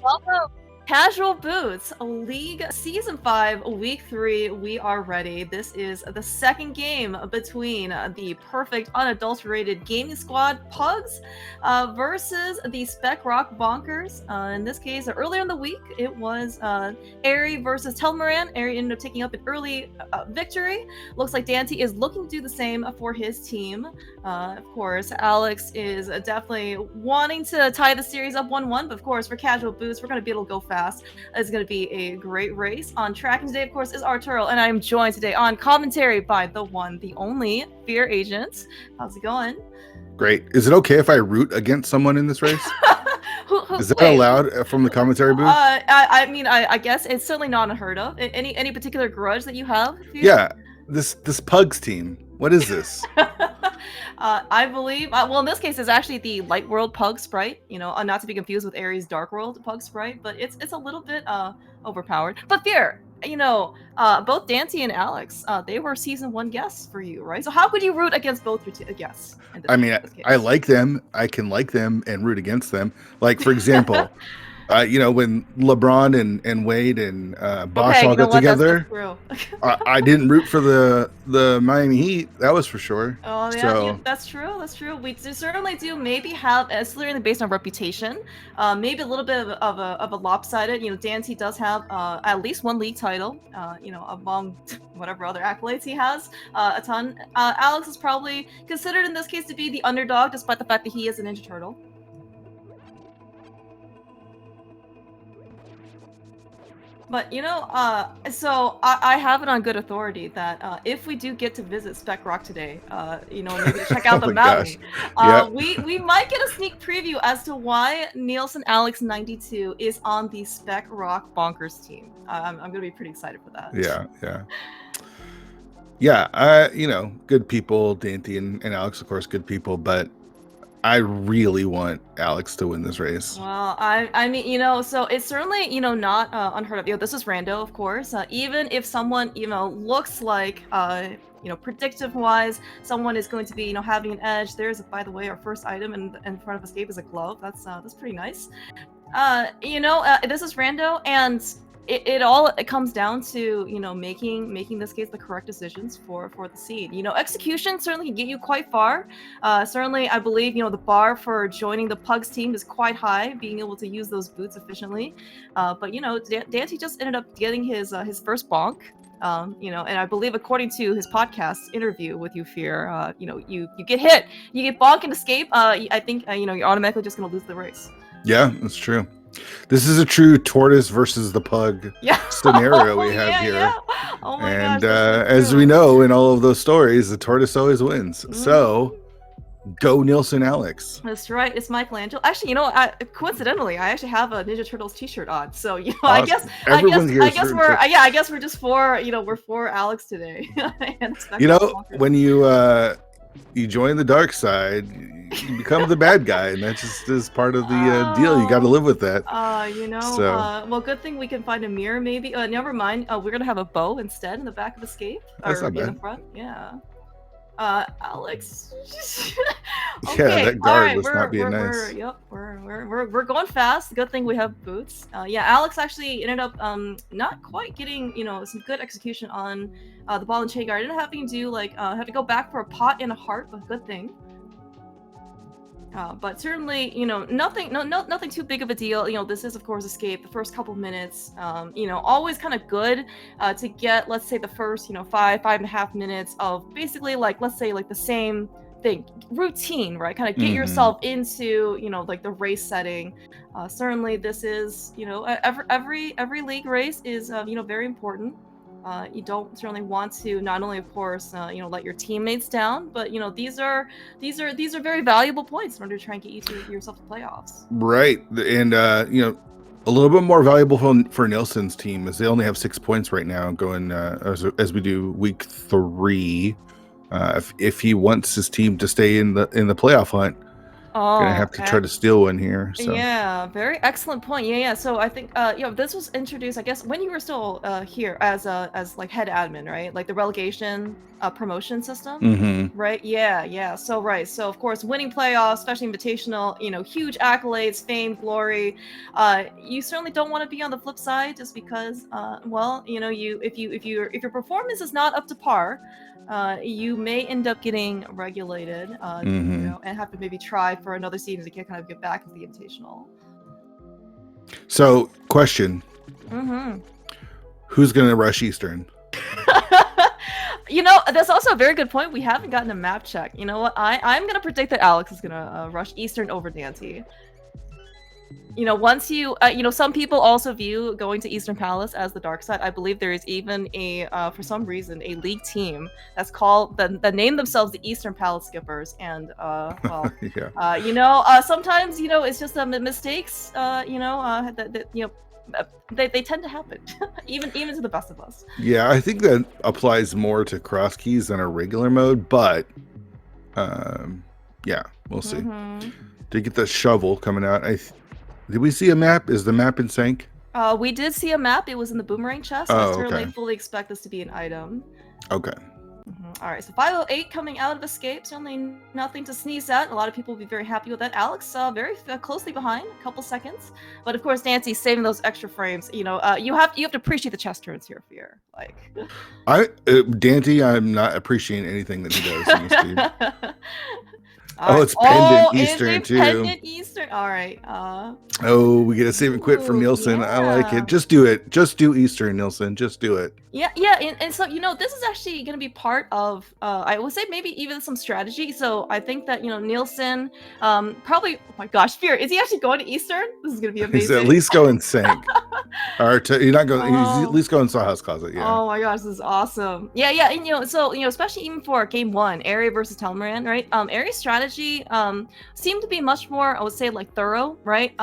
Welcome, Casual Boots, League Season 5, Week 3. We are ready. This is the second game between the perfect unadulterated gaming squad Pugs versus the Spec Rock Bonkers. In this case, earlier in the week, it was Airy versus Telmaran. Airy ended up taking up an early victory. Looks like Dante is looking to do the same for his team. Of course, Alex is definitely wanting to tie the series up 1-1, but of course, for Casual Boots, we're going to be able to go fast. It's going to be a great race. On track, and today, of course, is Arturo, and I'm joined today on commentary by the one, the only Fear Agent. How's it going? Great. Is it okay if I root against someone in this race? Is that allowed from the commentary booth? I mean, I guess it's certainly not unheard of. Any particular grudge that you have? Fear? Yeah, this Pugs team. What is this? I believe, well, in this case, it's actually the Light World Pug Sprite. You know, not to be confused with Ares Dark World Pug Sprite, but it's a little bit overpowered. But Fear, you know, both Dante and Alex, they were season 1 guests for you, right? So how could you root against both your guests? I mean, I like them. I can like them and root against them. Like, for example, you know, when LeBron and Wade and Bosch all got together, I didn't root for the Miami Heat. That was for sure. Oh yeah, so, that's true. That's true. We certainly do maybe have, it's literally based on reputation, maybe a little bit of a lopsided. You know, Dante does have at least 1 league title. You know, among whatever other accolades he has, a ton. Alex is probably considered in this case to be the underdog, despite the fact that he is a Ninja Turtle. But, you know, so I have it on good authority that if we do get to visit Spec Rock today, you know, maybe check out the mountain, we might get a sneak preview as to why Nielsen Alex 92 is on the Spec Rock Bonkers team. I'm going to be pretty excited for that. Yeah. You know, good people, Dante and Alex, of course, good people, but I really want Alex to win this race. Well, I mean, you know, so it's certainly, you know, not unheard of. You know, this is rando, of course. Even if someone, you know, looks like, you know, predictive-wise, someone is going to be, you know, having an edge. There's, by the way, our first item in front of Escape is a glove. That's pretty nice. You know, this is rando, and it comes down to, you know, making this case the correct decisions for the seed. You know, execution certainly can get you quite far. Certainly, I believe, you know, the bar for joining the Pugs team is quite high, being able to use those boots efficiently. But you know, Dante just ended up getting his first bonk. You know, and I believe according to his podcast interview with you, Fear, you know, you get hit, you get bonk and escape. I think you know, you're automatically just gonna lose the race. Yeah, that's true. This is a true tortoise versus the pug scenario we have here. Yeah. Oh my and gosh, as we know in all of those stories, the tortoise always wins. So go Nielsen Alex. That's right. It's Michelangelo. Actually, you know, coincidentally, I actually have a Ninja Turtles T-shirt on. So you know, awesome. I guess we're just for, you know, we're for Alex today. You know, when you join the dark side, you become the bad guy, and that just is part of the deal. You got to live with that. You know, well, good thing we can find a mirror, maybe. Never mind. We're gonna have a bow instead in the back of Escape, That's or not bad. in the front. Yeah. Alex. Okay, yeah, that guard was not being nice. We're going fast. Good thing we have boots. Yeah, Alex actually ended up not quite getting, you know, some good execution on the ball and chain guard. Ended up having to do like have to go back for a pot and a heart, but good thing. But certainly, you know, nothing too big of a deal. You know, this is, of course, Escape. The first couple of minutes, you know, always kind of good to get, let's say, the first, you know, 5.5 minutes of basically, like, let's say, like the same thing, routine, right? Kind of get yourself into, you know, like the race setting. Certainly, this is, you know, every league race is, you know, very important. You don't certainly want to not only, of course, you know, let your teammates down, but you know, these are very valuable points in order to try and get yourself to playoffs. Right, and you know, a little bit more valuable for Nielsen's team is they only have 6 points right now going as we do week 3. If he wants his team to stay in the playoff hunt, Gonna Oh, have to try to steal one here. So. yeah, very excellent point. Yeah. So I think this was introduced, I guess, when you were still here as like head admin, right? Like the relegation promotion system. Mm-hmm. Right. Yeah. So right. So of course, winning playoffs, especially invitational, huge accolades, fame, glory. You certainly don't want to be on the flip side, just because, well, if your performance is not up to par, you may end up getting regulated, Mm-hmm. and have to maybe try for another season to kind of get back to the invitational. So, question: Mm-hmm. Who's gonna rush Eastern? That's also a very good point. We haven't gotten a map check. You know what? I'm gonna predict that Alex is gonna rush Eastern over Dante. Once some people also view going to Eastern Palace as the dark side. I believe there is even for some reason, a league team that's called that name themselves the Eastern Palace Skippers. And Yeah. sometimes it's just mistakes. They tend to happen, even to the best of us. Yeah, I think that applies more to cross keys than a regular mode, but yeah, we'll see. Mm-hmm. To get the shovel coming out, did we see a map? Is the map in sync? We did see a map. It was in the boomerang chest. Oh, I certainly okay. fully expect this to be an item. Okay. All right, so 508 coming out of escape. Certainly nothing to sneeze at. A lot of people will be very happy with that. Alex, very closely behind, a couple seconds. But of course, Nancy's saving those extra frames. You have to appreciate the chest turns here, Fear. Like, Dante, I'm not appreciating anything that he does in this game. It's pendant Eastern too. Pendant Eastern. All right. We get a save and quit from Nielsen. Yeah. I like it. Just do it. Just do Eastern, Nielsen. Just do it. Yeah. And so this is actually going to be part of. I would say maybe even some strategy. So I think that Nielsen, probably. Oh my gosh, Fear, is he actually going to Eastern? This is going to be amazing. He's at least going sync. You're not going. He's at least going Sawhouse Closet. Yeah. Oh my gosh, this is awesome. Yeah. And so especially even for game 1, Area versus Telmaran, right? Area's strategy seemed to be much more, I would say, like thorough, right?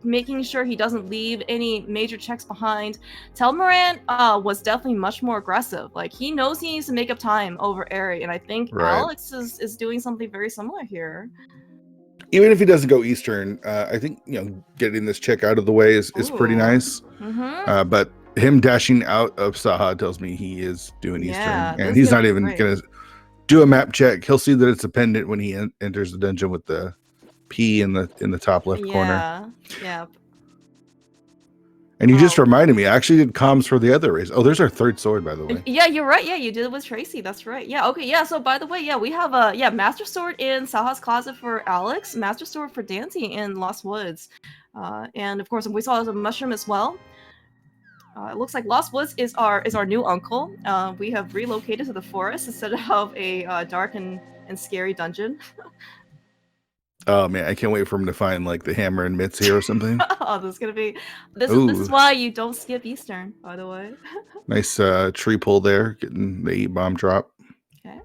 Making sure he doesn't leave any major checks behind. Telmaran was definitely much more aggressive. Like, he knows he needs to make up time over Area, and I think Alex is doing something very similar here. Even if he doesn't go Eastern, I think getting this check out of the way is pretty nice. Mm-hmm. But him dashing out of Saha tells me he is doing Eastern, and he's not even gonna do a map check. He'll see that it's a pendant when he enters the dungeon with the P in the top left corner. Yeah. And you just reminded me, I actually did comms for the other race. Oh, there's our third sword, by the way. Yeah, you're right. Yeah, you did it with Tracy. That's right. Yeah, okay. Yeah, so by the way, we have a Master Sword in Saha's Closet for Alex, Master Sword for Dante in Lost Woods. And of course, we saw a mushroom as well. It looks like Lost Woods is our new uncle. We have relocated to the forest instead of a dark and scary dungeon. Oh man, I can't wait for him to find like the hammer and mitts here or something. Oh, this is gonna be. This is why you don't skip Eastern, by the way. Nice tree pull there, getting the 8-bomb drop. Okay.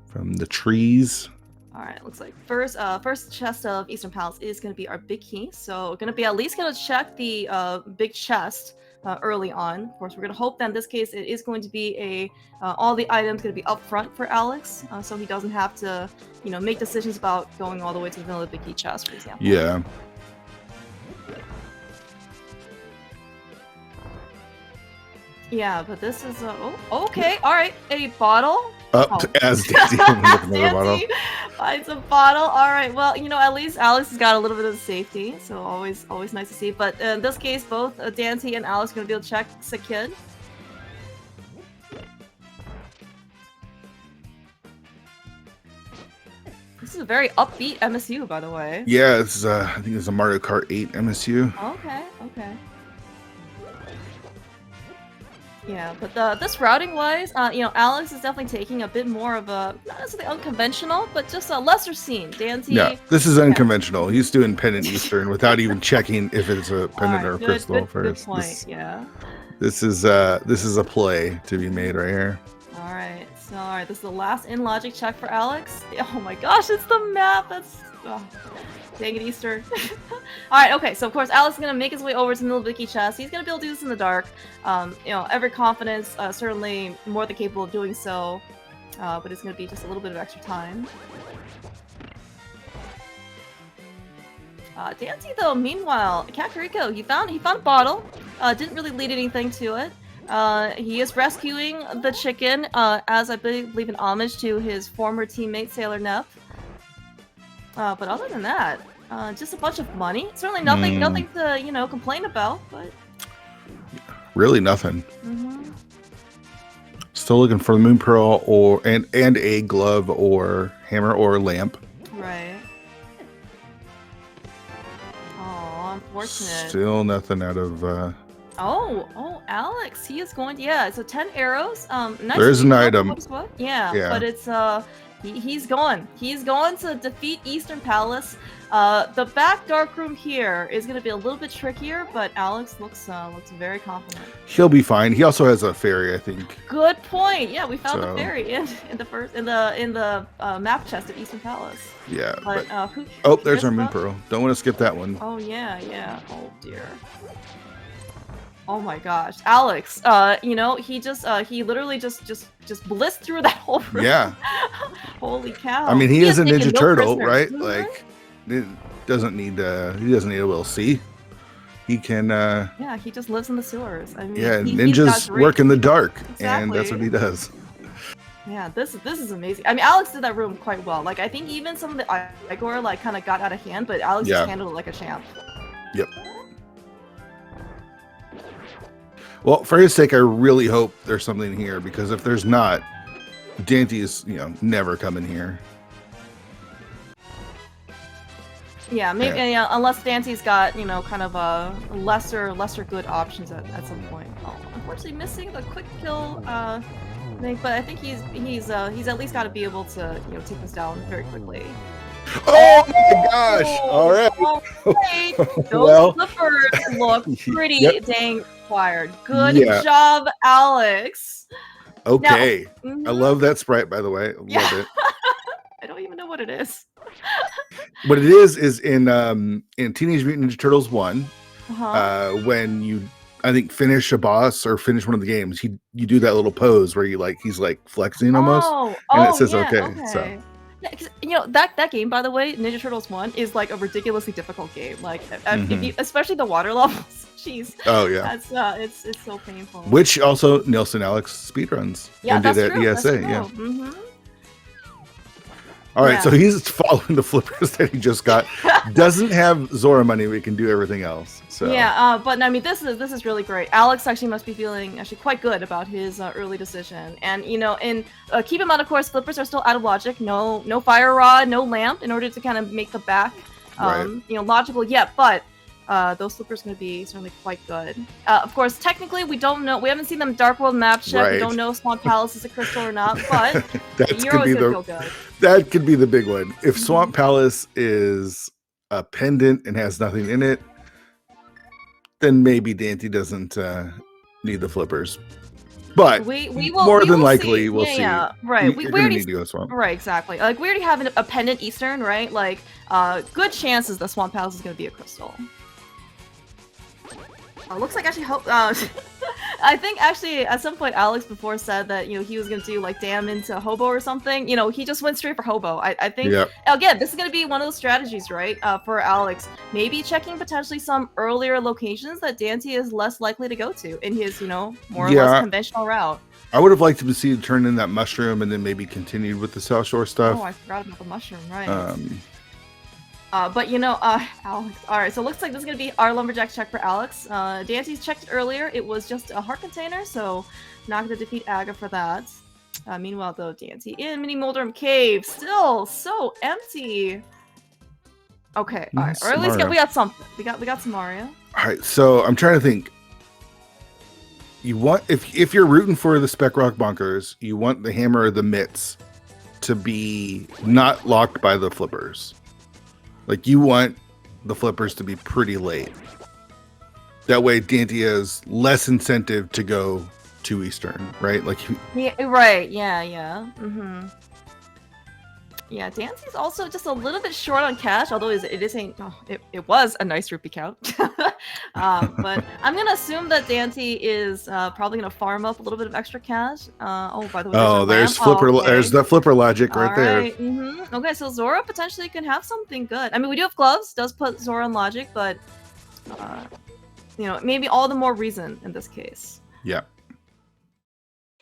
From the trees. All right, looks like first chest of Eastern Palace is gonna be our big key. So we're gonna be at least gonna check the big chest early on. Of course, we're gonna hope that in this case it is going to be all the items gonna be up front for Alex, so he doesn't have to make decisions about going all the way to the middle of the big key chest, for example. Yeah. Yeah, but this is okay. All right, a bottle. As Daisy bottle. Finds a bottle. All right. Well, at least Alex has got a little bit of safety, so always nice to see. But in this case, both Dante and Alex are gonna be able to check Sick Kid. This is a very upbeat MSU, by the way. Yeah, it's I think it's a Mario Kart 8 MSU. Okay. Yeah, but this routing wise, Alex is definitely taking a bit more of a, not necessarily unconventional, but just a lesser scene. Dante. Yeah, this is unconventional. He's doing pendant Eastern without even checking if it's a pendant or a crystal first. Good point. Yeah. This is a play to be made right here. All right. So this is the last in logic check for Alex. Oh my gosh, it's the map. That's dang it, Easter. Alright, okay, so of course Alex is gonna make his way over to the middle of the key chest. He's gonna be able to do this in the dark. Every confidence, certainly more than capable of doing so. But it's gonna be just a little bit of extra time. Dante though, meanwhile, Kakariko, he found a bottle. Didn't really lead anything to it. He is rescuing the chicken, as I believe in homage to his former teammate Sailor Neff. But other than that, just a bunch of money. Certainly nothing to complain about. But really nothing. Mm-hmm. Still looking for the Moon Pearl and a glove or hammer or lamp. Right. Oh, unfortunate. Still nothing out of. Oh, Alex, he is going to, yeah, so 10 arrows. Nice. There's an item. Yeah, but it's he's going to defeat Eastern Palace. The back dark room here is going to be a little bit trickier, but Alex looks very confident. He'll be fine. He also has a fairy, I think. Good point. Yeah, we found the fairy in the map chest of Eastern Palace. Yeah. But there's our Moon Pearl. Don't want to skip that one. Oh yeah. Oh dear. Oh my gosh, Alex! He literally just blitzed through that whole room. Yeah. Holy cow! I mean, he is a Ninja Turtle, right? Mm-hmm. Like, he doesn't need a little C. He can. Yeah, he just lives in the sewers. I mean, ninjas work in the dark, and that's what he does. Yeah, this is amazing. I mean, Alex did that room quite well. Like, I think even some of the Igor kind of got out of hand, but Alex just handled it like a champ. Yep. Well, for his sake, I really hope there's something here, because if there's not, Dante is, never coming here. Yeah, maybe unless Dante's got, kind of a lesser good options at some point. Oh, unfortunately missing the quick kill thing, but I think he's at least got to be able to, take this down very quickly. Oh my gosh! All right. Those flippers look pretty dang fired. Good job, Alex. Okay. Now, I love that sprite, by the way. I love it. I don't even know what it is. What it is in Teenage Mutant Ninja Turtles 1, when you, I think, finish a boss or finish one of the games, you do that little pose where he's flexing almost, and it says okay. So. Yeah, that game, by the way, Ninja Turtles 1 is like a ridiculously difficult game. Like, especially the water levels. Jeez. Oh yeah. That's it's so painful. Which also Nelson Alex speedruns. Yeah, and that's did true. at ESA. That's true. Yeah. Mm-hmm. All right, so he's following the flippers that he just got. Doesn't have Zora money. We can do everything else. So yeah, but I mean, this is really great. Alex actually must be feeling quite good about his early decision. And keep in mind, of course, flippers are still out of logic. No fire rod, no lamp, in order to kind of make the back, logical. Yeah, but those flippers are going to be certainly quite good. Of course, technically, we don't know. We haven't seen them Dark World map check. We don't know if Swamp Palace is a crystal or not. But that could be the big one. If Swamp Palace is a pendant and has nothing in it, then maybe Dante doesn't need the flippers. But more than likely, we'll see. Yeah, right. We already need to go Swamp. Right, exactly. Like, we already have a pendant Eastern, right? Like, good chances the Swamp Palace is going to be a crystal. Looks like actually I think actually at some point Alex before said that he was gonna do like dam into hobo or something. He just went straight for hobo. I think again this is gonna be one of those strategies, right? For Alex, maybe checking potentially some earlier locations that Dante is less likely to go to in his more or less conventional route. I would have liked to see turn in that mushroom and then maybe continued with the South Shore stuff. Oh, I forgot about the mushroom, right? But Alex. All right, so it looks like this is gonna be our lumberjack check for Alex. Dante's checked earlier. It was just a heart container, so not gonna defeat Aga for that. Meanwhile, though, Dante in Mini Moldrum Cave, still so empty. Okay, all right, or at least we got something. We got some Mario. All right, so I'm trying to think. You want if you're rooting for the Spec Rock Bonkers, you want the hammer or the mitts to be not locked by the flippers. Like, you want the flippers to be pretty late. That way, Dante has less incentive to go to Eastern, right? Like, right, yeah. Mm-hmm. Yeah, Dante's also just a little bit short on cash, although it was a nice rupee count. But I'm gonna assume that Dante is probably gonna farm up a little bit of extra cash. Oh, by the way, there's flipper. okay. There's the flipper logic right there. Okay, so Zora potentially can have something good. I mean, we do have gloves. Does put Zora on logic, but maybe all the more reason in this case. Yeah.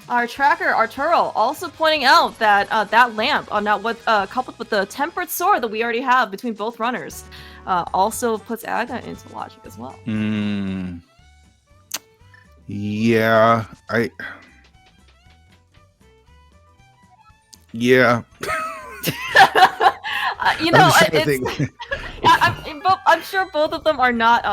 Our tracker, Arturo, also pointing out that that lamp, coupled with the tempered sword that we already have between both runners, also puts Aga into logic as well. Yeah, yeah. I'm sure both of them are not.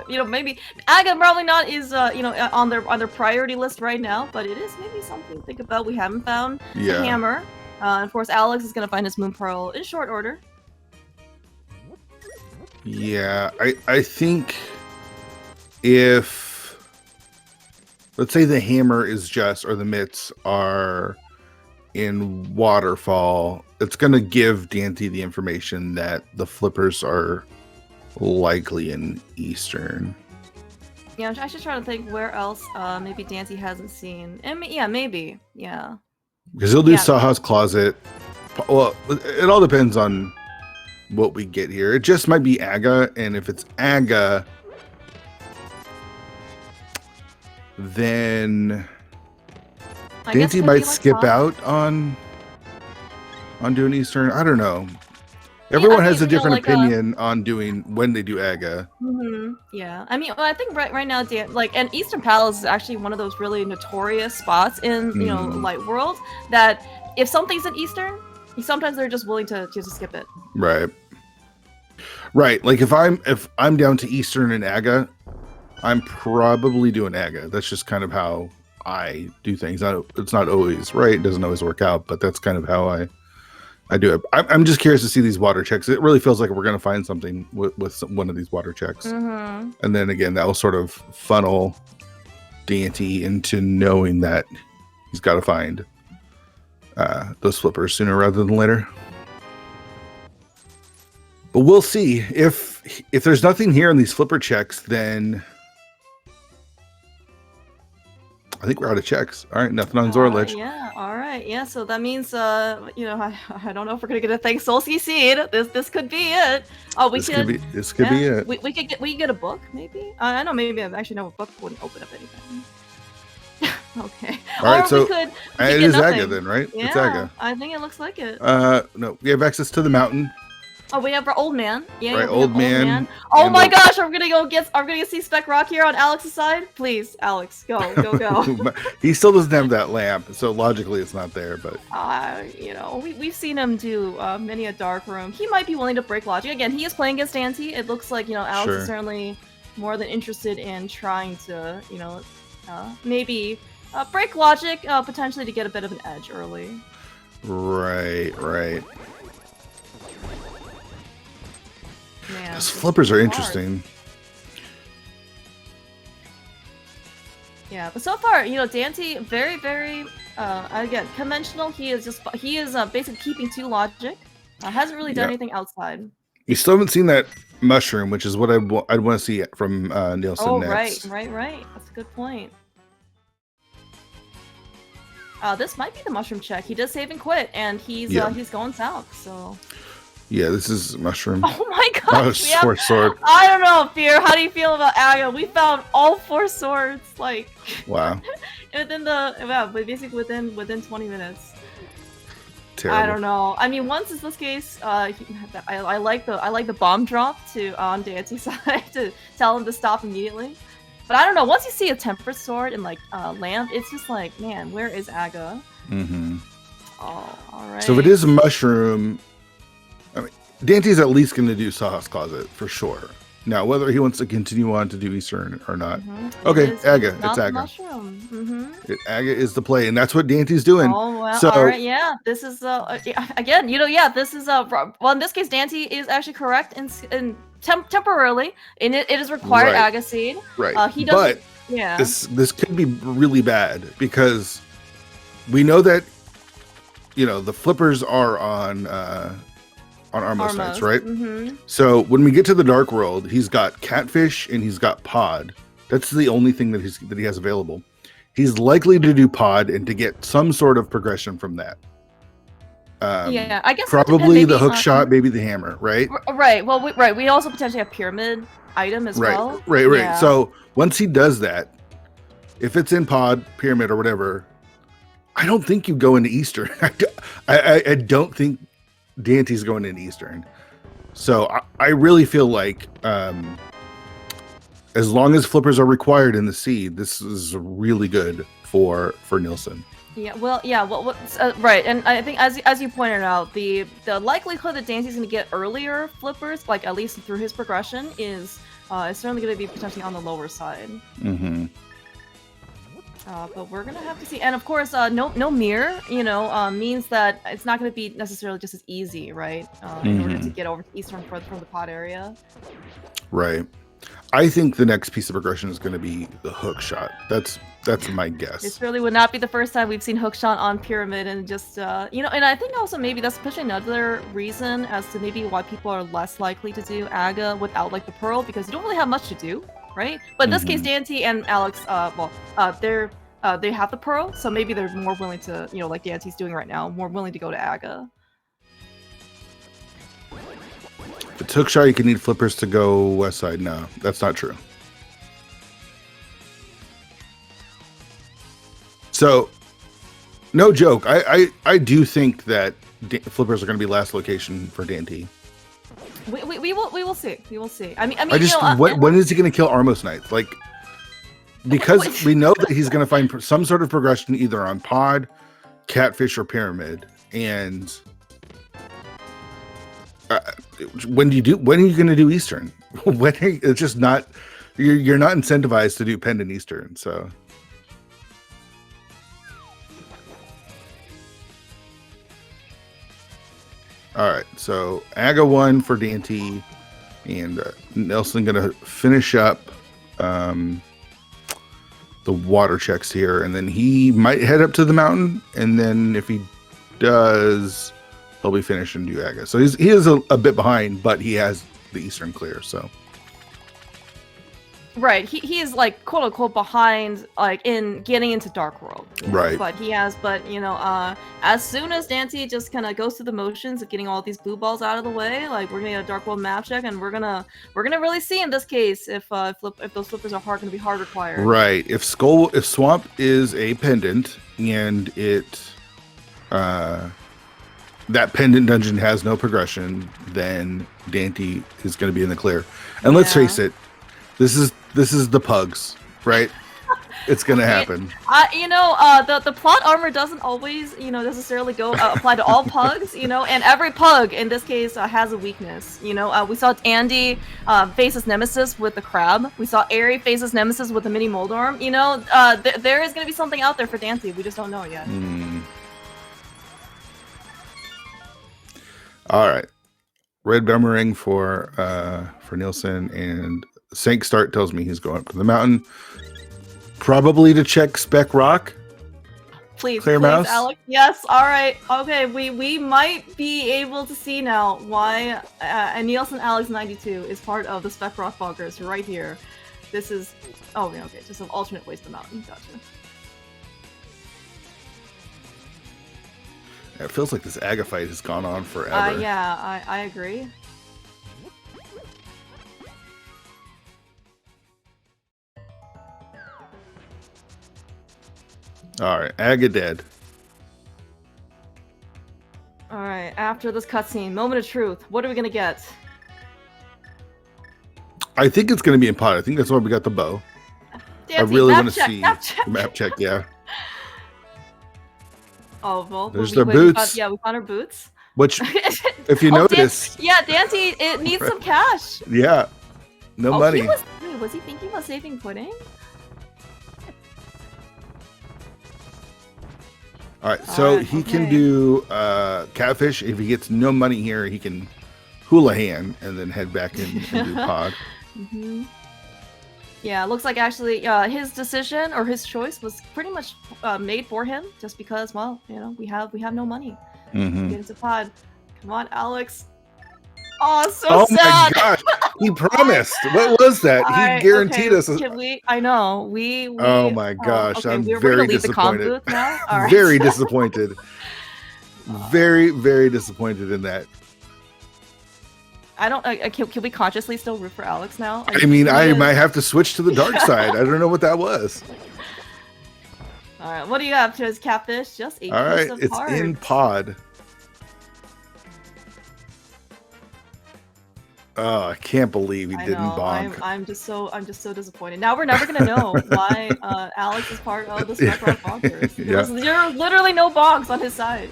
Maybe Aga probably not is on their priority list right now, but it is maybe something to think about. We haven't found the hammer. Of course, Alex is gonna find his moon pearl in short order. Yeah, I think if, let's say the hammer is just, or the mitts are in waterfall, it's going to give Dante the information that the flippers are likely in Eastern. Yeah, I should try to think where else maybe Dante hasn't seen. Maybe. Yeah. Because he'll do Saha's closet. Well, it all depends on what we get here. It just might be Aga, and if it's Aga, then Dante might skip out on doing Eastern. I don't know. Everyone has a different opinion on doing when they do Aga. Yeah, I mean, I think right now, and Eastern Palace is actually one of those really notorious spots in Light World that if something's in Eastern, sometimes they're just willing to just skip it. Right. Like if I'm down to Eastern and Aga, I'm probably doing Aga. That's just kind of how I do things. It's not always right. It doesn't always work out, but that's kind of how I do it. I'm just curious to see these water checks. It really feels like we're going to find something with one of these water checks. And then again, that will sort of funnel Dante into knowing that he's got to find those flippers sooner rather than later. But we'll see. If there's nothing here in these flipper checks, then I think we're out of checks. All right, nothing on Zora Lich. Yeah, all right. Yeah, so that means I don't know if we're gonna get a Thank Solski seed. This could be it. Oh, this could be it. We could get a book, maybe. I know, maybe actually no, a book wouldn't open up anything. Okay. All right, so it is Aga then, right? Yeah, it's Aga. I think it looks like it. No, we have access to the mountain. Oh, we have our old man. Yeah, right, old man. Oh my gosh, I'm gonna see Spec Rock here on Alex's side. Please, Alex, go. He still doesn't have that lamp, so logically it's not there. But we've seen him do many a dark room. He might be willing to break logic again. He is playing against Dante. It looks like Alex is certainly more than interested in trying to maybe break logic potentially to get a bit of an edge early. Right. Man, those flippers are interesting. Yeah, but so far, Dante very, very again conventional. He is basically keeping to logic. Hasn't really done anything outside. You still haven't seen that mushroom, which is what I'd want to see from Nielsen. Oh, next. right. That's a good point. This might be the mushroom check. He does save and quit, and he's going south. So. Yeah, this is mushroom. Oh my gosh! Oh, sword. I don't know, Fear. How do you feel about Aga? We found all 4 swords, like. Wow. Basically within 20 minutes. Terrible. I don't know. I mean, once in this case, I like the bomb drop on Dante's side to tell him to stop immediately. But I don't know. Once you see a tempered sword and lamp, it's just like, man, where is Aga? Oh, all right. So if it is a mushroom. Dante's at least going to do Saha's Closet for sure. Now, whether he wants to continue on to do Eastern or not. Okay, Aga. It's Aga. Aga is the play, and that's what Dante's doing. Oh, well, all right, yeah. This is, again, this is, well, in this case, Dante is actually correct in temporarily, and it is required Aga seed. Right. He doesn't, this could be really bad, because we know that, the flippers are on on Armos Nights, Armos. right? Mm-hmm. So when we get to the Dark World, he's got Catfish and he's got Pod. That's the only thing that he has available. He's likely to do Pod and to get some sort of progression from that. Yeah, I guess probably the hook shot, maybe the hammer, right? Right. Well, we also potentially have pyramid item as well. Right. Yeah. So once he does that, if it's in Pod, pyramid, or whatever, I don't think you go into Eastern. I don't think Dante's going into Eastern. So I really feel like as long as flippers are required in the seed, this is really good for Nielsen. Yeah, well, right, and I think as you pointed out, the likelihood that Dante's going to get earlier flippers, like at least through his progression, is certainly going to be potentially on the lower side. Mm-hmm. But we're gonna have to see, and of course, no Mire, means that it's not going to be necessarily just as easy, right? In order to get over to Eastern from the pod area. Right. I think the next piece of progression is going to be the hook shot. That's my guess. This really would not be the first time we've seen hook shot on pyramid, and just and I think also maybe that's especially another reason as to maybe why people are less likely to do Aga without like the pearl, because you don't really have much to do, right? But in this case, Dante and Alex, they have the pearl, so maybe they're more willing to, like Dante's doing right now, more willing to go to Aga. If it's hook shot, you can need flippers to go west side. No, that's not true. So, no joke. I do think that flippers are going to be last location for Dante. We will see. We will see. I mean, when is he going to kill Armos Knights? Like, because we know that he's going to find some sort of progression either on Pod, Catfish, or Pyramid, and when are you going to do Eastern? It's just not. You're not incentivized to do Pendant Eastern, so. All right, so Aga 1 for Dante, and Nelson gonna finish up the water checks here, and then he might head up to the mountain, and then if he does, he'll be finished and do Aga. So he is a bit behind, but he has the Eastern clear, so. Right, he is like quote unquote behind, like in getting into Dark World. Right. But he has, as soon as Dante just kind of goes through the motions of getting all these blue balls out of the way, like we're gonna get a Dark World map check, and we're gonna really see in this case if those flippers are gonna be hard required. Right. If Swamp is a pendant and it that pendant dungeon has no progression, then Dante is gonna be in the clear. And let's face it. This is the pugs, right? It's gonna happen. The plot armor doesn't always, necessarily go apply to all pugs, and every pug in this case has a weakness. We saw Andy face his nemesis with the crab. We saw Airy face his nemesis with the mini mold arm. There is gonna be something out there for Dante. We just don't know it yet. All right, red boomerang for Nielsen, and Sank Start tells me he's going up to the mountain, probably to check Spec Rock. Please, Clear mouse, Alex. Yes. All right. Okay. We might be able to see now why Nielsen Alex 92 is part of the Spec Rock Bonkers right here. This is okay. Just an alternate ways to the mountain. Gotcha. It feels like this Aga fight has gone on forever. Yeah, I agree. All right, Aga dead. All right, after this cutscene, moment of truth. What are we gonna get? I think it's gonna be in Pod. I think that's why we got the bow. Dante, I really want to see the map check. Yeah. Oh well. There's their boots. We found our boots. Which, if you notice, Dante, it needs some cash. Yeah. No money. Was he thinking about saving pudding? All right, so he can do Catfish. If he gets no money here, he can hula hand and then head back in and do Pod. Yeah, it looks like actually his decision or his choice was pretty much made for him, just because, well, we have no money to get into Pod. Come on, Alex. Oh, so Oh sad. my gosh, he promised. What was that? He guaranteed us. Can we? I know Oh my gosh, okay, I'm we're gonna very leave the comm disappointed. booth now. All right. Very disappointed. Very, very disappointed in that. I don't. Can we consciously still root for Alex now? I mean, I might have to switch to the dark side. I don't know what that was. All right, what do you have to his catfish? Just a All piece right, of it's heart. in pod. Oh, I can't believe he didn't bonk. I'm just so disappointed. Now we're never gonna know why Alex is part of the Spec Bonkers. There's literally no bonks on his side.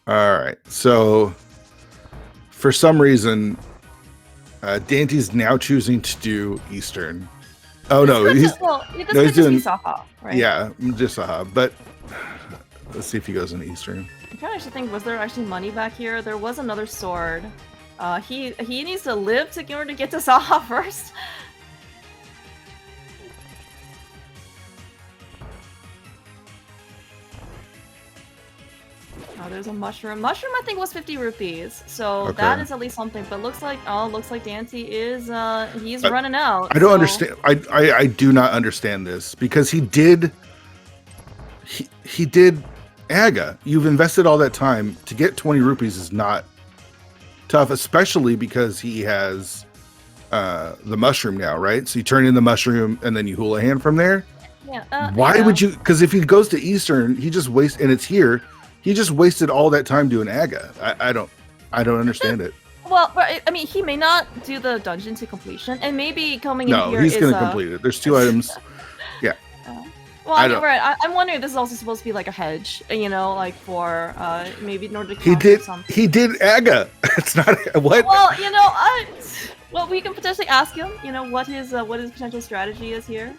All right, so for some reason, Dante's now choosing to do Eastern. Oh no, he's doing Saha, right? Yeah, just Saha. But let's see if he goes into Eastern. I'm trying to actually think. Was there actually money back here? There was another sword. He needs to live in order to get to Saha first. Oh, there's a mushroom. Mushroom, I think, was 50 rupees. So that is at least something. But looks like Dante is he's running out. I don't understand. I do not understand this because he did Aga. You've invested all that time to get 20 rupees is not tough, especially because he has the mushroom now, right? So you turn in the mushroom and then you hula hand from there. Yeah. Why would you? Because if he goes to Eastern, he just wastes, and it's here. He just wasted all that time doing Aga. I don't understand it. Well, I mean, he may not do the dungeon to completion, and maybe coming in here No, he's going to complete it. There's 2 items. Yeah. Well, I mean, right. I'm wondering if this is also supposed to be like a hedge, you know, like for maybe in order to counter something. He did Aga. It's not what. Well, you know, well, we can potentially ask him, you know, what his potential strategy is here.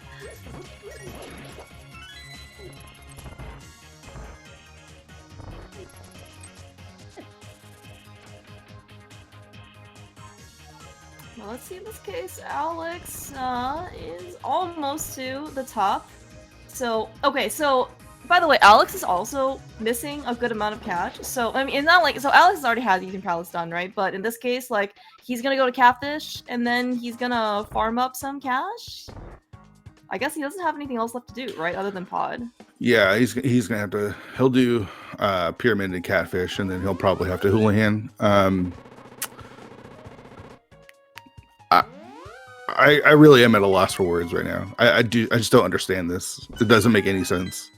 Well, let's see. In this case, Alex is almost to the top. So, okay, so, by the way, Alex is also missing a good amount of cash. So, I mean, it's not like, so Alex has already had Eating Palace done, right? But in this case, like, he's gonna go to Catfish, and then he's gonna farm up some cash. I guess he doesn't have anything else left to do, right? Other than Pod. Yeah, he's gonna have to, he'll do Pyramid and Catfish, and then he'll probably have to Houlihan. I really am at a loss for words right now. I just don't understand this. It doesn't make any sense.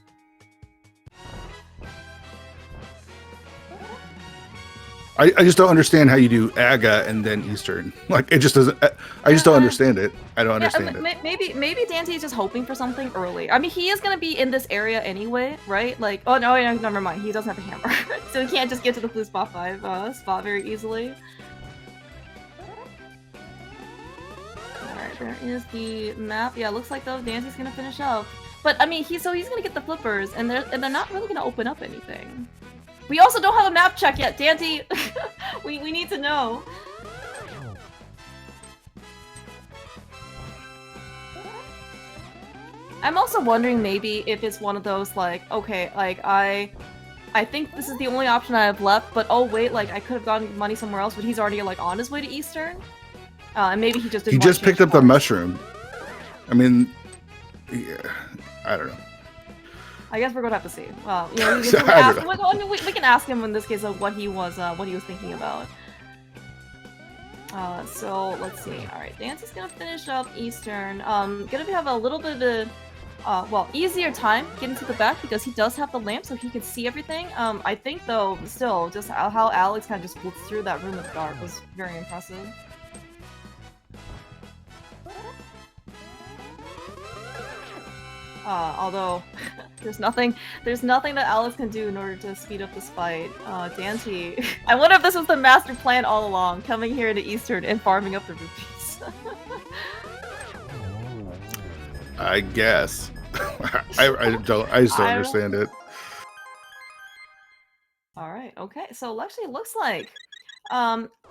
I just don't understand how you do Aga and then Eastern. Like, it just doesn't. I just don't understand it. I don't understand it. Maybe Dante is just hoping for something early. I mean, he is gonna be in this area anyway, right? Like, oh no, never mind. He doesn't have a hammer, so he can't just get to the blue spot 5 spot very easily. Alright, there is the map. Yeah, looks like though Dante's gonna finish up. But I mean, he's gonna get the flippers, and they're not really gonna open up anything. We also don't have a map check yet, Dante. we need to know. I'm also wondering maybe if it's one of those like, okay, like I think this is the only option I have left, but oh wait, like I could have gotten money somewhere else, but he's already like on his way to Eastern. And maybe he just didn't. He just picked up the mushroom. I mean, yeah, I don't know. I guess we're gonna have to see. Well, you know, we can ask him in this case of what he was thinking about. So let's see. All right, Dance is gonna finish up Eastern. Gonna have a little bit of well, easier time getting to the back because he does have the lamp, so he can see everything. I think though, still, just how Alex kind of just blitzed through that room in the dark was very impressive. Although there's nothing that Alice can do in order to speed up this fight. Dante. I wonder if this was the master plan all along, coming here to Eastern and farming up the rupees. I guess. I just don't understand it. Alright, okay. So actually it looks like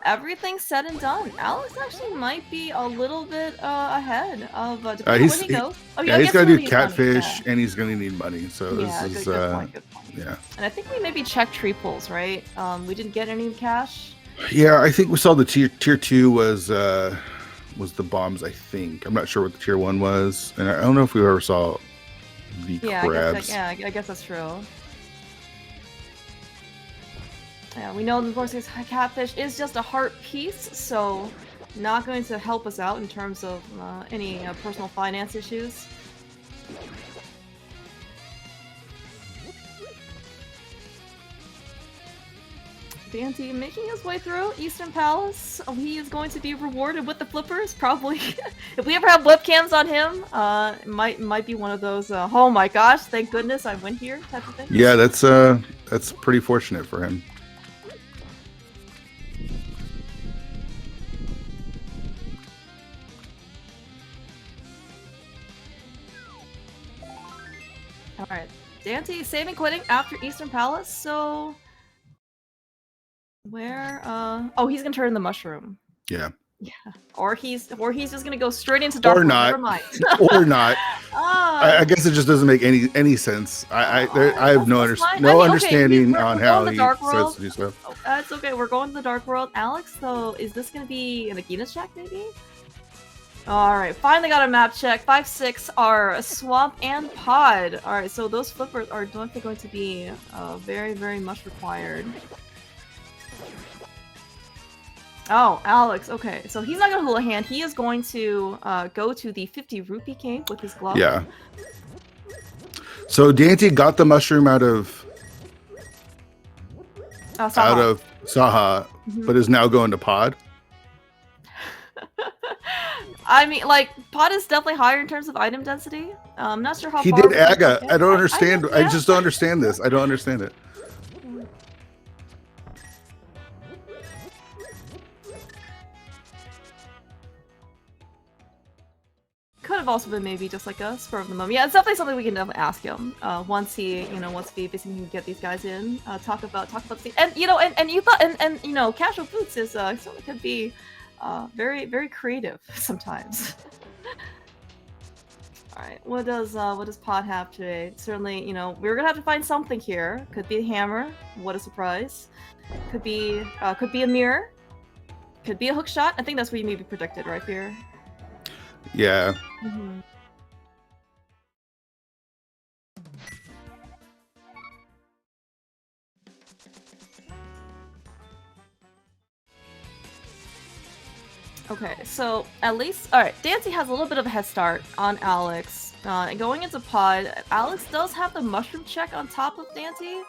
everything's said and done. Alex actually might be a little bit ahead of depending on where he goes. Oh, yeah, he's got to do Catfish, and he's going to need money. So yeah, this is good point. yeah. And I think we maybe checked tree pulls, right? We didn't get any cash. Yeah, I think we saw the tier 2 was the bombs. I think I'm not sure what the tier 1 was, and I don't know if we ever saw the crabs. I guess that's true. Yeah, we know of course this catfish is just a heart piece, so not going to help us out in terms of any personal finance issues. Dante making his way through Eastern Palace. He is going to be rewarded with the flippers, probably. If we ever have webcams on him, might be one of those, oh my gosh, thank goodness I went here type of thing. Yeah, that's pretty fortunate for him. Alright, Dante saving quitting after Eastern Palace, so... Where, oh, he's gonna turn in the mushroom. Yeah. Yeah. Or he's just gonna go straight into Dark World. Never mind. Or not. I guess it just doesn't make any sense. I have no understanding on how he says to do stuff. Oh, that's okay. We're going to the Dark World. Alex, though, is this gonna be an Agina's check, maybe? Alright, finally got a map check. 5-6 are Swamp and Pod. Alright, so those flippers are definitely going to be very, very much required. Oh, Alex, okay. So he's not gonna hold a hand. He is going to go to the 50 rupee cave with his glove. Yeah. So Dante got the mushroom out of Saha, but is now going to Pod. I mean, like, Pod is definitely higher in terms of item density. I'm not sure how he far did Aga. I don't understand. I just don't understand this. I don't understand it. Could have also been maybe just like a spur of the moment. Yeah, it's definitely something we can definitely ask him once he, once we basically can get these guys in. Talk about the and you thought and casual boots is certainly could be very, very creative sometimes. All right, what does Pod have today? Certainly, we're gonna have to find something here. Could be a hammer. What a surprise! Could be a mirror. Could be a hook shot. I think that's what you maybe predicted right here. Yeah. Okay, so at least, alright, Dante has a little bit of a head start on Alex. Going into Pod, Alex does have the mushroom check on top of Dante.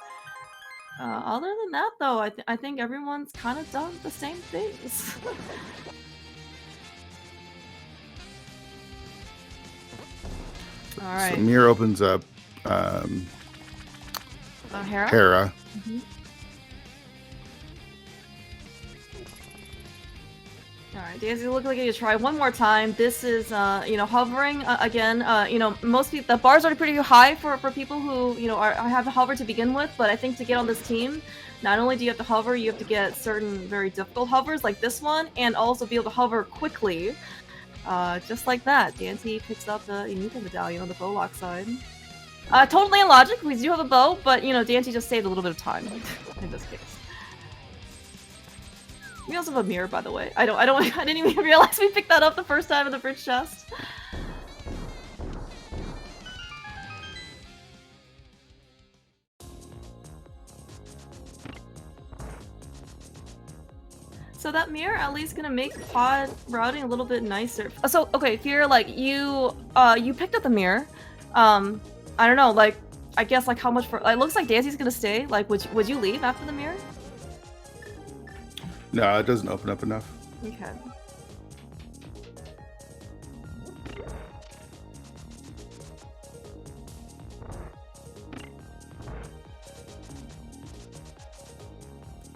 Other than that, though, I think everyone's kind of done the same things. Alright. So Mire opens up Hera. Alright, Daisy, look like you try one more time. This is, hovering again. Most people, the bars are pretty high for people who, have to hover to begin with. But I think to get on this team, not only do you have to hover, you have to get certain very difficult hovers like this one, and also be able to hover quickly. Just like that, Dante picks up the Inita medallion on the bowlock side. Totally in logic, we do have a bow, but, Dante just saved a little bit of time in this case. We also have a mirror, by the way. I didn't even realize we picked that up the first time in the bridge chest. So that mirror at least gonna make Pod routing a little bit nicer. So okay, if you're like you picked up the mirror, I don't know, like I guess like how much for? It looks like Dante's gonna stay. Like, would you leave after the mirror? No, it doesn't open up enough. Okay.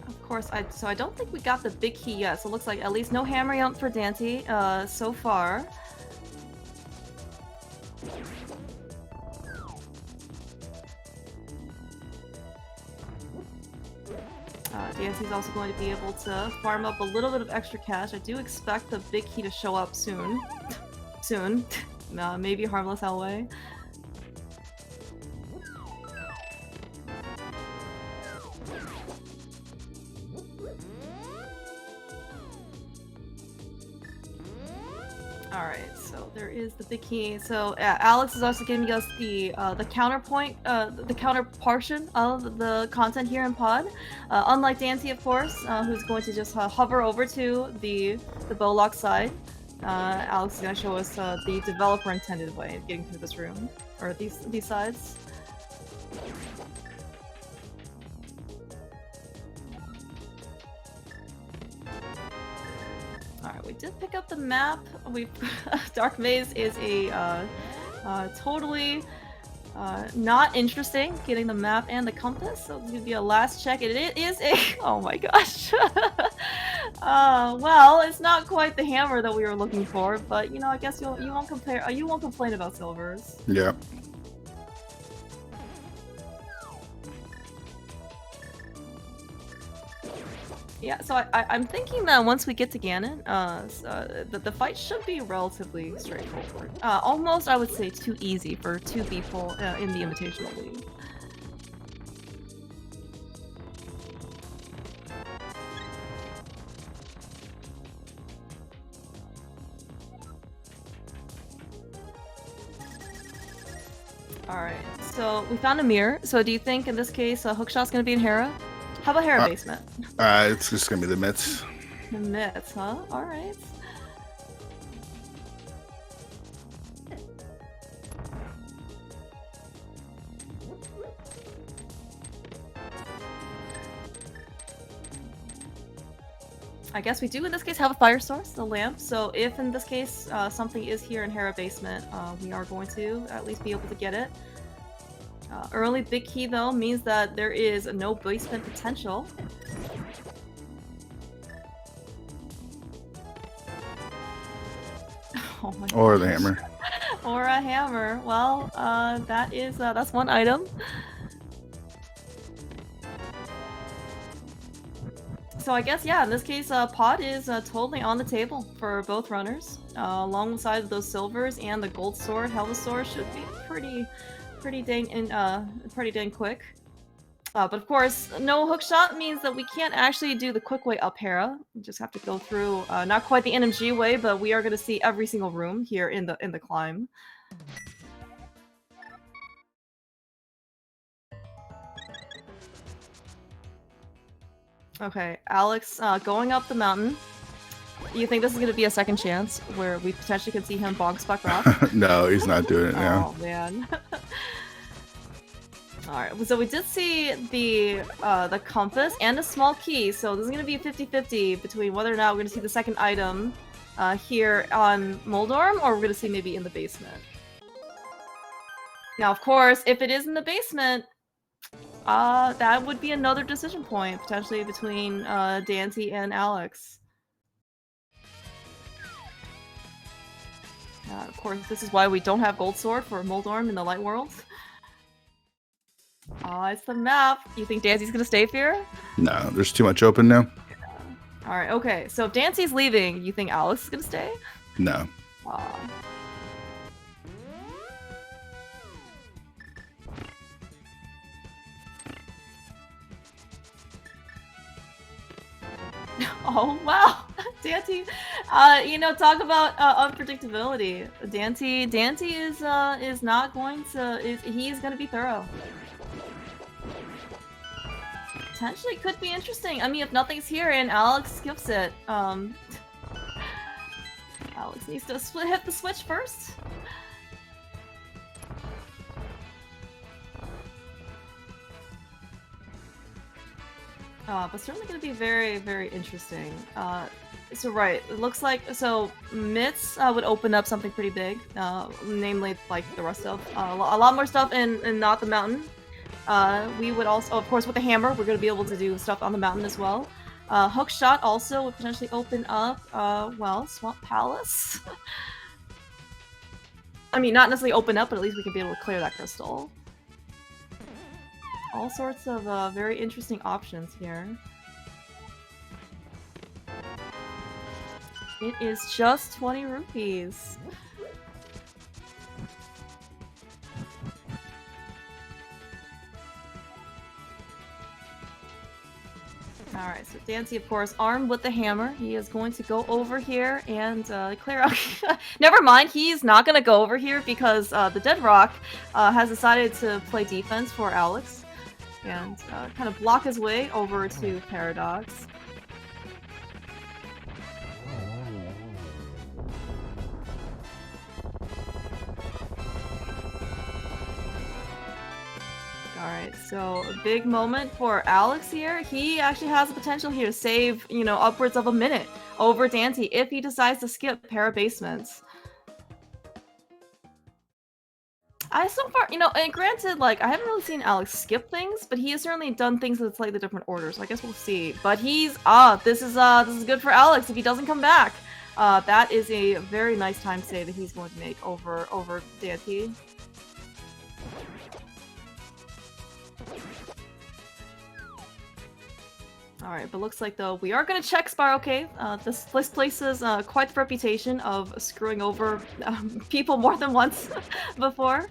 Of course, so I don't think we got the big key yet. So it looks like at least no hammer out for Dante so far. Dante's also going to be able to farm up a little bit of extra cash. I do expect the big key to show up soon. Maybe harmless Hellway. So there is the big key. So Alex is also giving us the counterpoint, the counter portion of the content here in Pod. Unlike Dante, of course, who's going to just hover over to the Bowlock side. Alex is going to show us the developer intended way of getting through this room, or these sides. Alright, we did pick up the map. Dark Maze is a totally not interesting. Getting the map and the compass, so it's gonna be a last check. It is a oh my gosh. Well, it's not quite the hammer that we were looking for, but you know, I guess you won't complain about silvers. Yeah. Yeah, so I'm thinking that once we get to Ganon, the fight should be relatively straightforward. Almost, I would say, too easy for 2 people in the Invitational League. Alright, so we found a Mire. So do you think in this case Hookshot's gonna be in Hera? How about Hera basement? It's just gonna be the mitts. The mitts, huh? Alright. I guess we do in this case have a fire source, the lamp. So if in this case something is here in Hera basement, we are going to at least be able to get it. Early big key though means that there is no basement potential. Oh my or gosh. the hammer. Or a hammer. Well, that's one item. So I guess, yeah, in this case, pot is totally on the table for both runners. Alongside those silvers and the gold sword, Helvosaur should be pretty dang quick. But of course, no hook shot means that we can't actually do the quick way up Hera. We just have to go through, not quite the NMG way, but we are going to see every single room here in the climb. Okay, Alex, going up the mountain. You think this is going to be a second chance where we potentially could see him bonk Spec rock? No, he's not doing it now. Oh man. Alright, so we did see the compass and a small key, so this is going to be a 50-50 between whether or not we're going to see the second item here on Moldorm, or we're going to see maybe in the basement. Now, of course, if it is in the basement, that would be another decision point, potentially between Dante and Alex. Of course, this is why we don't have Gold Sword for Moldorm in the Light World. It's the map. You think Dante's gonna stay here? No, there's too much open now. Yeah. Alright, okay. So if Dante's leaving, you think Alex is gonna stay? No. Oh wow, Dante! You know, talk about unpredictability. Dante is not going to. He's gonna be thorough. Potentially could be interesting. I mean, if nothing's here and Alex skips it, Alex needs to hit the switch first. But certainly going to be very, very interesting. So right, it looks like, so Mitts would open up something pretty big, namely like the rest of, a lot more stuff in Not the Mountain. We would also, of course with the hammer, we're going to be able to do stuff on the mountain as well. Hook shot also would potentially open up, well, Swamp Palace. I mean, not necessarily open up, but at least we can be able to clear that crystal. All sorts of very interesting options here. It is just 20 rupees. Alright, so Dancy, of course, armed with the hammer. He is going to go over here and clear out. Never mind, he's not going to go over here because the Dead Rock has decided to play defense for Alex and kind of block his way over to Paradox. Alright, so a big moment for Alex here. He actually has the potential here to save, you know, upwards of a minute over Dante if he decides to skip Para basements. So far, you know, and granted, like, I haven't really seen Alex skip things, but he has certainly done things in slightly different orders, so I guess we'll see. But he's, this is good for Alex if he doesn't come back. That is a very nice time save that he's going to make over Dante. Alright, but looks like, though, we are going to check Spiral Cave. This place has quite the reputation of screwing over people more than once before.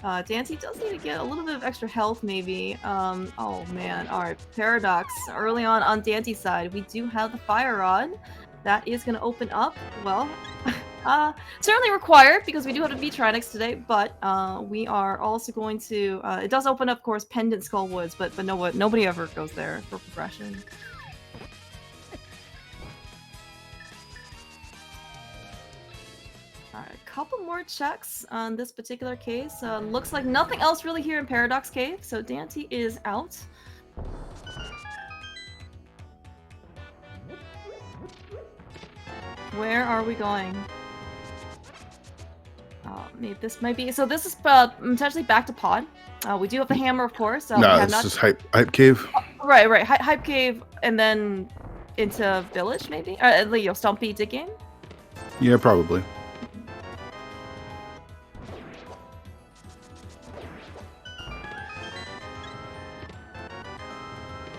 Dante does need to get a little bit of extra health, maybe. Oh, man. Alright, Paradox. Early on Dante's side, we do have the Fire Rod. That is going to open up, well... certainly required because we do have to beat Trinix today, but we are also going to. It does open up, of course, Pendant Skull Woods, but nobody ever goes there for progression. Alright, a couple more checks on this particular case. Looks like nothing else really here in Paradox Cave, so Dante is out. Where are we going? Maybe this might be. So this is potentially back to Pod. We do have the hammer, of course. No, it's just hype cave. Oh, right. Hype cave, and then into village, maybe. You know, Stumpy digging. Yeah, probably.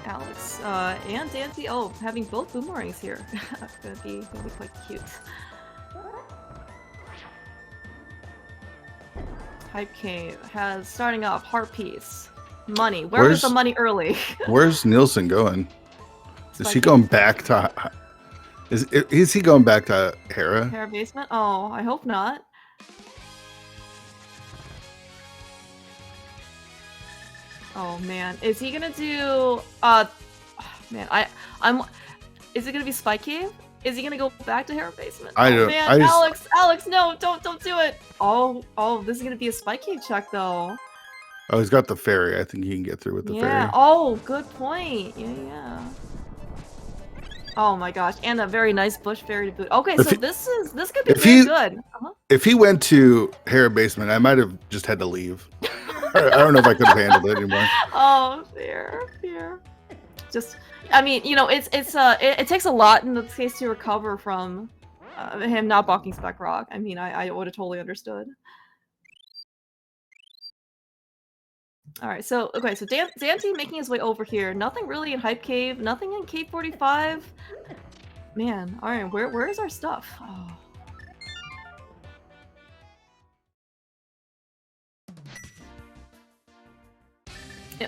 Alex and Dante. Oh, having both boomerangs here. That's gonna be quite cute. Hype Cave has, starting off, Heart Piece. Money. Where's the money early? Where's Nielsen going? Is he going back to... Is he going back to Hera? Hera basement? Oh, I hope not. Oh, man. Is he gonna do... man, is it gonna be Spike Cave? Is he gonna go back to Hera basement? I don't. Man, Alex, no, don't do it. Oh, this is gonna be a Spike Cave check though. Oh, he's got the ferry. I think he can get through with the ferry. Yeah. Oh, good point. Yeah. Oh my gosh, and a very nice bush ferry to boot. Okay, so this could be very good. If he went to Hera basement, I might have just had to leave. I don't know if I could have handled it anymore. Oh, fair. Just. I mean, you know, it takes a lot in this case to recover from him not blocking Spec Rock. I mean, I would have totally understood. Alright, so, okay, so Dante making his way over here. Nothing really in Hype Cave, nothing in Cave 45. Man, alright, where's our stuff? Oh.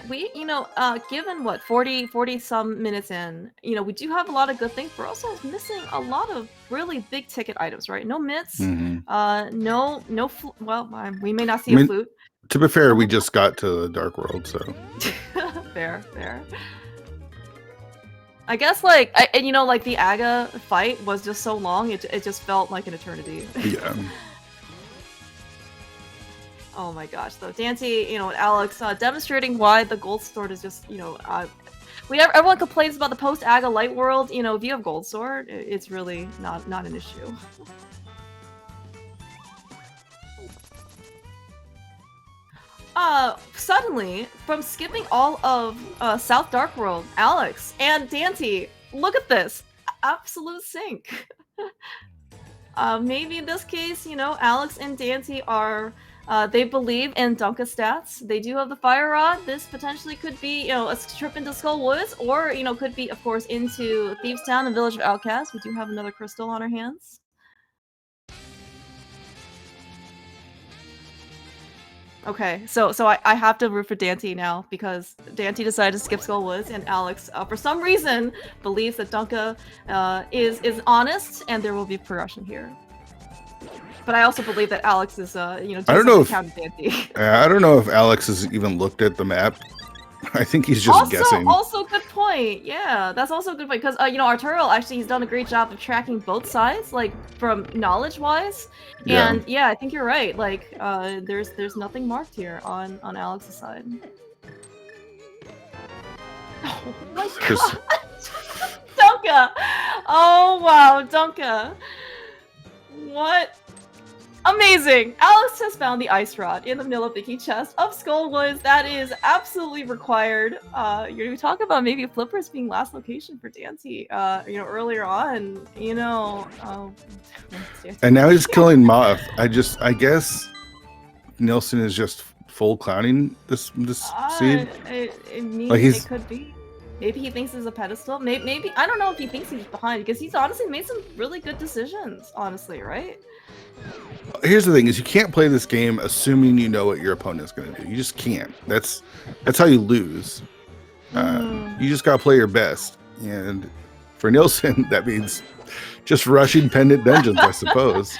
We, you know, given what, 40 some minutes in, you know, we do have a lot of good things. We're also missing a lot of really big ticket items, right? No mitts, well, we may not see a flute. To be fair, we just got to the Dark World, so. Fair. I guess, like, and you know, like, the Aga fight was just so long, it just felt like an eternity. Yeah. Oh my gosh, though. Dante, you know, and Alex demonstrating why the Gold Sword is just, you know, everyone complains about the post-Aga Light World. You know, if you have Gold Sword, it's really not an issue. Suddenly, from skipping all of South Dark World, Alex and Dante, look at this! Absolute sync! Maybe in this case, you know, Alex and Dante are... they believe in Dunka stats. They do have the Fire Rod. This potentially could be, you know, a trip into Skull Woods, or, you know, could be, of course, into Thieves Town and Village of Outcasts. We do have another crystal on our hands. Okay, so I have to root for Dante now because Dante decided to skip Skull Woods, and Alex, for some reason, believes that Dunka is honest, and there will be progression here. But I also believe that Alex is, you know, doing something counter Dante. I don't know if Alex has even looked at the map. I think he's just guessing. Also, good point. Yeah, that's also a good point because you know, Arturo actually he's done a great job of tracking both sides, like from knowledge-wise. Yeah. And yeah, I think you're right. Like, there's nothing marked here on Alex's side. Oh my god, Dunka! Oh wow, Dunka! What? Amazing! Alex has found the ice rod in the middle of the chest of Skull Woods. That is absolutely required. You're talking about maybe Flippers being last location for Dante. You know, earlier on, you know. And now he's killing Moth. I guess Nilsson is just full clowning this seed. Like it could be. Maybe he thinks there's a pedestal. Maybe I don't know if he thinks he's behind because he's honestly made some really good decisions. Honestly, right? Here's the thing: is you can't play this game assuming you know what your opponent's going to do. You just can't. That's how you lose. You just gotta play your best. And for Nilsson, that means just rushing pendant dungeons, I suppose.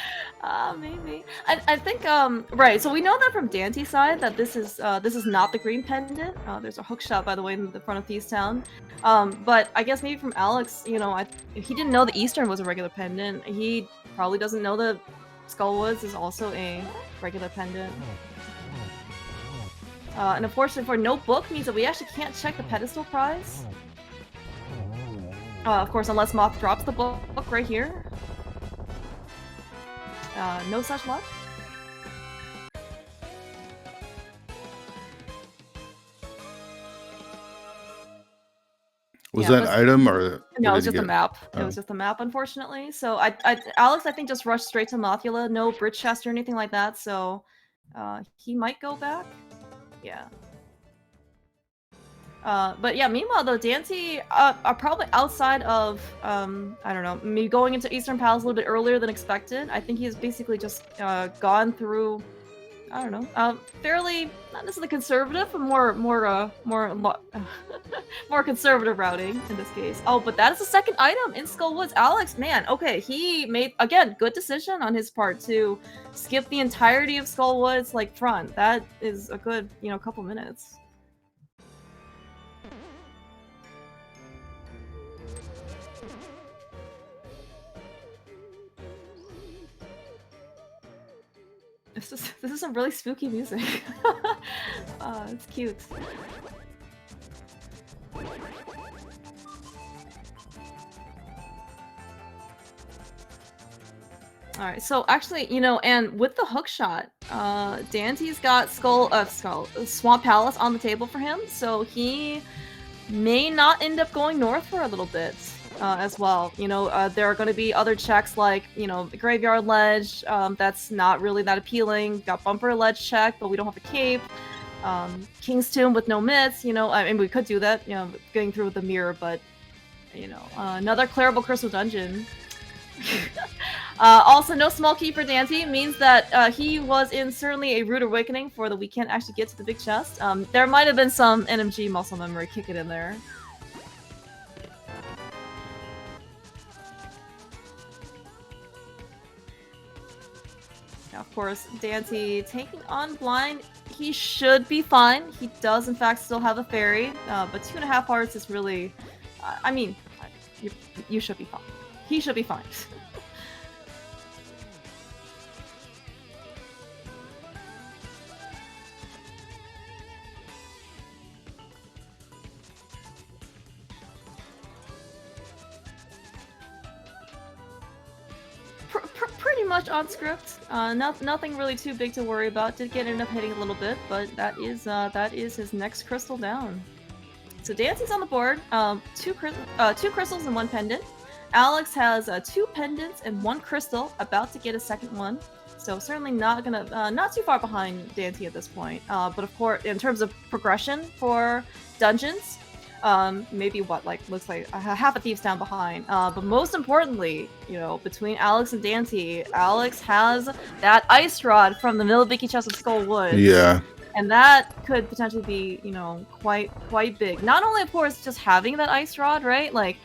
Maybe. I think right. So we know that from Dante's side that this is not the green pendant. There's a hook shot by the way in the front of Thieves Town. But I guess maybe from Alex, you know, he didn't know the Eastern was a regular pendant. He probably doesn't know that Skullwoods is also a regular pendant. And unfortunately for no book means that we actually can't check the pedestal prize. Of course, unless Moth drops the book right here. No such luck. Was that an item or no? It was just a map. It was just a map, unfortunately. So Alex, I think just rushed straight to Mothula. No bridge chest or anything like that. So he might go back. Yeah. But yeah, meanwhile though, Dante are probably outside of, I don't know, maybe going into Eastern Palace a little bit earlier than expected. I think he's basically just gone through, I don't know, fairly, not necessarily conservative, but more conservative routing in this case. Oh, but that is the second item in Skull Woods. Alex, man, okay, he made, again, good decision on his part to skip the entirety of Skull Woods, like, front. That is a good, you know, couple minutes. This is some really spooky music. It's cute. Alright, so actually, you know, and with the hook shot, Dante's got Swamp Palace on the table for him, so he may not end up going north for a little bit. As well. You know, there are going to be other checks like, you know, the Graveyard Ledge, that's not really that appealing. Got Bumper Ledge check, but we don't have a cape. King's Tomb with no myths, you know, I mean, we could do that, you know, getting through with the Mire, but, you know, another Clarable Crystal Dungeon. Also, no small key for Dante means that he was in certainly a rude awakening for that we can't actually get to the big chest. There might have been some NMG muscle memory kicking in there. Of course, Dante taking on blind, he should be fine. He does, in fact, still have a fairy, but 2.5 hearts is really, I mean, you should be fine. He should be fine. Pretty much on script. Nothing really too big to worry about. Did end up hitting a little bit, but that is his next crystal down. So Dante's on the board. Two crystals and 1 pendant. Alex has 2 pendants and 1 crystal, about to get a second one. So certainly not too far behind Dante at this point. But of course, in terms of progression for dungeons, Maybe what, like, looks like half a thief's down behind. But most importantly, you know, between Alex and Dante, Alex has that ice rod from the Milibiki Chest of Skull Woods. Yeah. And that could potentially be, you know, quite big. Not only, of course, just having that ice rod, right? Like,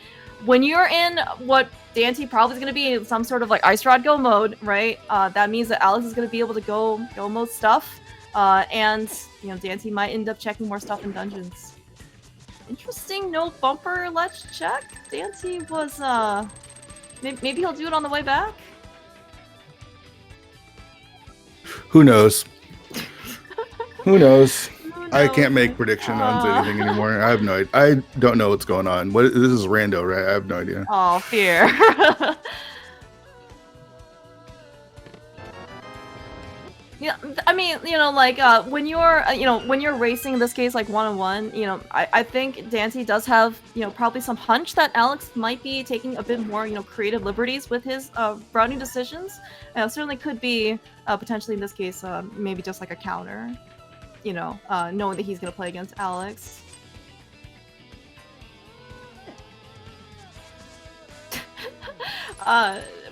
when you're in what Dante probably is going to be in some sort of like ice rod go mode, right? That means that Alex is going to be able to go mode stuff, and you know, Dante might end up checking more stuff in dungeons. Interesting, no bumper ledge check. Dante was maybe he'll do it on the way back. Who knows? Who knows? I can't make predictions on anything anymore. I have no idea. I don't know what's going on. This is rando, right? I have no idea. Oh, fear. Yeah, I mean, you know, like, when you're racing, in this case, like, one-on-one, you know, I think Dante does have, you know, probably some hunch that Alex might be taking a bit more, you know, creative liberties with his routing decisions. Certainly could be, potentially in this case, maybe just like a counter. You know, knowing that he's gonna play against Alex.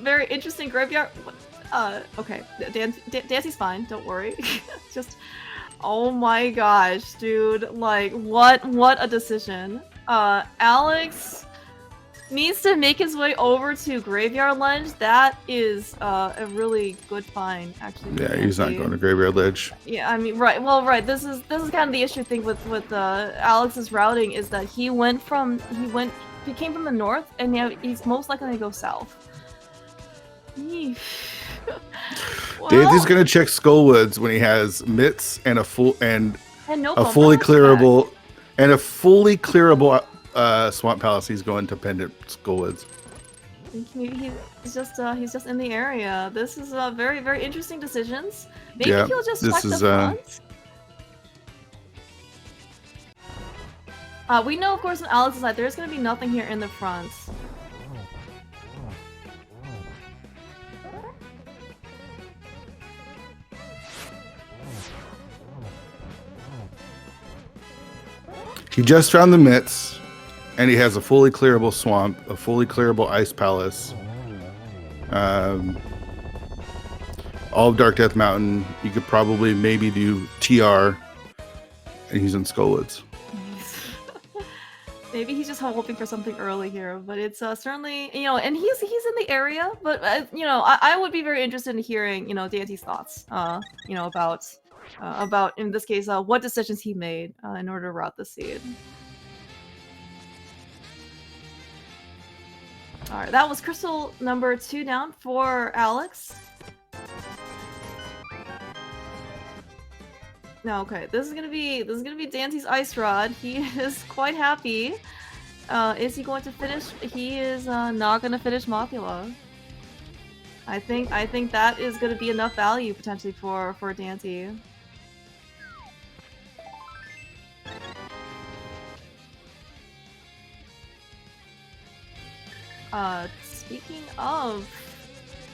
Very interesting graveyard. Okay, Dancy's fine. Don't worry. Just, oh my gosh, dude! Like, what a decision. Alex needs to make his way over to Graveyard Ledge. That is a really good find, actually. Yeah, he's not going to Graveyard Ledge. Yeah, I mean, right. Well, right. This is kind of the issue thing with Alex's routing is that he came from the north, and now he's most likely to go south. Well, Dante's going to check Skullwoods when he has mitts and a fully clearable Swamp Palace. He's going to Pendant Skullwoods. Maybe he's just in the area. This is very, very interesting decisions. Maybe he'll just check the front. We know, of course, on Alex's side, there's going to be nothing here in the front. He just found the mitts, and he has a fully clearable swamp, a fully clearable ice palace. All of Dark Death Mountain. You could probably maybe do TR, and he's in Skullwoods. Maybe he's just hoping for something early here, but it's certainly, you know, and he's in the area, but you know, I would be very interested in hearing, you know, Dante's thoughts, you know, about in this case, what decisions he made in order to route the seed. All right, that was crystal number 2 down for Alex. No, okay, this is gonna be Dante's ice rod. He is quite happy. Is he going to finish? He is not gonna finish Mothula. I think that is gonna be enough value potentially for Dante. Speaking of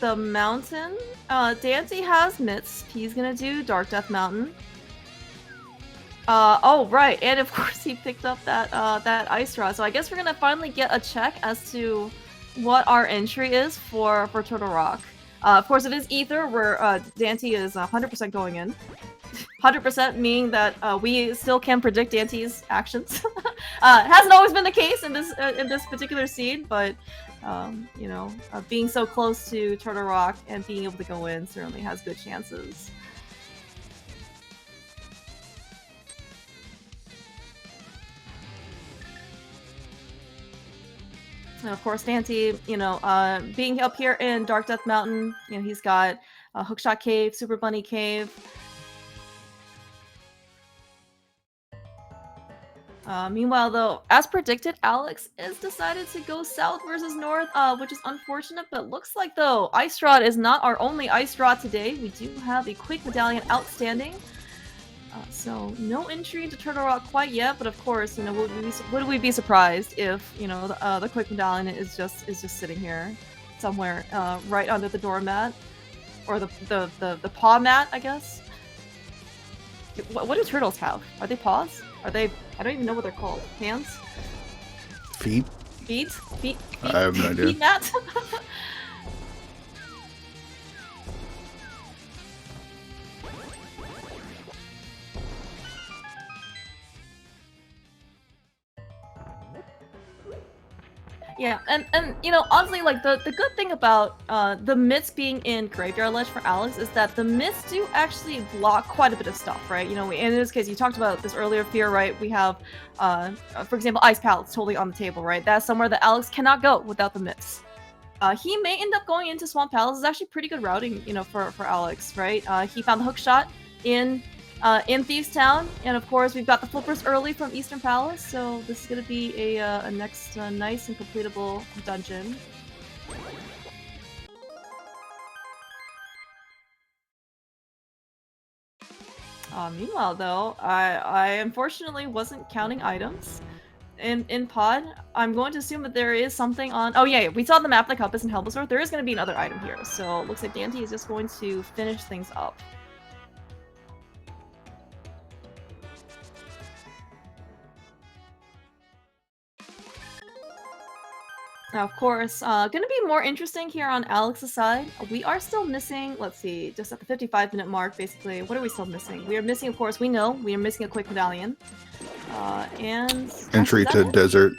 the mountain, Dante has mitts. He's gonna do Dark Death Mountain. Oh right, and of course he picked up that ice rod. So I guess we're gonna finally get a check as to what our entry is for Turtle Rock. Of course, it is Ether, where Dante is 100% going in. 100% meaning that we still can predict Dante's actions. Hasn't always been the case in this particular seed, but you know, being so close to Turtle Rock and being able to go in certainly has good chances. And of course, Dante, you know, being up here in Dark Death Mountain, you know, he's got Hookshot Cave, Super Bunny Cave. Meanwhile, though, as predicted, Alex is decided to go south versus north, which is unfortunate, but looks like, though, Ice Rod is not our only Ice Rod today. We do have a Quick Medallion outstanding. So no entry into Turtle Rock quite yet, but of course, you know, would we be surprised if, you know, the Quick Medallion is just sitting here somewhere, right under the doormat, or the paw mat, I guess. What do turtles have? Are they paws? Are they? I don't even know what they're called. Hands? Feet? Feet? Feet? I have no idea. Feet mat? Yeah, and you know, honestly, like the good thing about the myths being in Graveyard Ledge for Alex is that the myths do actually block quite a bit of stuff, right? You know, in this case, you talked about this earlier, Fear, right? We have, for example, Ice Palace totally on the table, right? That's somewhere that Alex cannot go without the myths. He may end up going into Swamp Palace. It's actually pretty good routing, you know, for Alex, right? He found the hook shot in Thieves Town, and of course we've got the flippers early from Eastern Palace, so this is gonna be a next nice and completable dungeon. Meanwhile, though, I unfortunately wasn't counting items in Pod. I'm going to assume that there is something on. Oh yeah, we saw the map, the compass, and Helblesworth. There is going to be another item here, so it looks like Dante is just going to finish things up. Now, of course, gonna be more interesting here on Alex's side. We are still missing, let's see, just at the 55-minute mark, basically. What are we still missing? We are missing, of course, we know, we are missing a quick medallion. And... Entry to desert.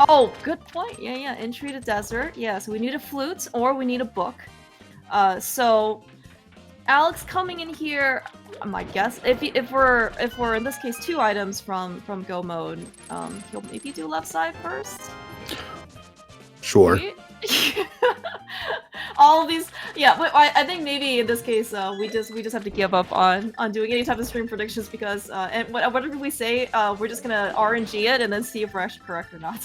Oh, good point. Yeah, entry to desert. Yeah, so we need a flute, or we need a book. So... Alex coming in here, my guess, if we're in this case 2 items from go mode, he'll maybe do left side first? Sure. All of these, yeah, but I think maybe in this case, we just have to give up on doing any type of stream predictions because, and whatever we say, we're just gonna RNG it and then see if we're actually correct or not.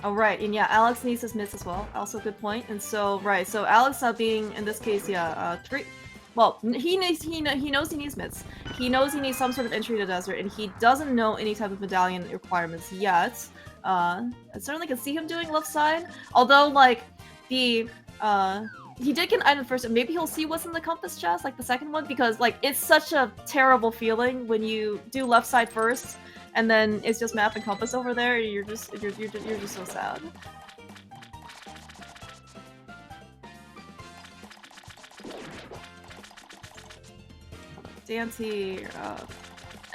Oh right, and yeah, Alex needs his miss as well. Also, good point. And so right, so Alex being in this case, yeah, 3. Well, he knows he needs mids. He knows he needs some sort of entry to desert, and he doesn't know any type of medallion requirements yet. I certainly can see him doing left side. Although, like, the he did get an item first, and maybe he'll see what's in the compass chest, like the second one, because like it's such a terrible feeling when you do left side first, and then it's just map and compass over there. You're just so sad. Dante,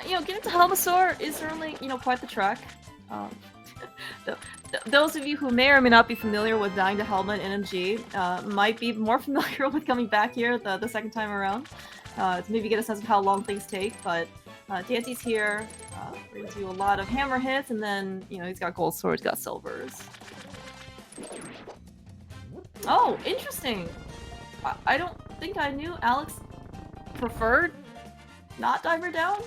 you know, getting to Helmasaur is certainly, you know, quite the trek. Those of you who may or may not be familiar with dying to Helma and NMG might be more familiar with coming back here the second time around to maybe get a sense of how long things take. But Dante's here, we're gonna do a lot of hammer hits, and then, you know, he's got gold swords, got silvers. Oh, interesting! I don't think I knew Alex preferred not diver down?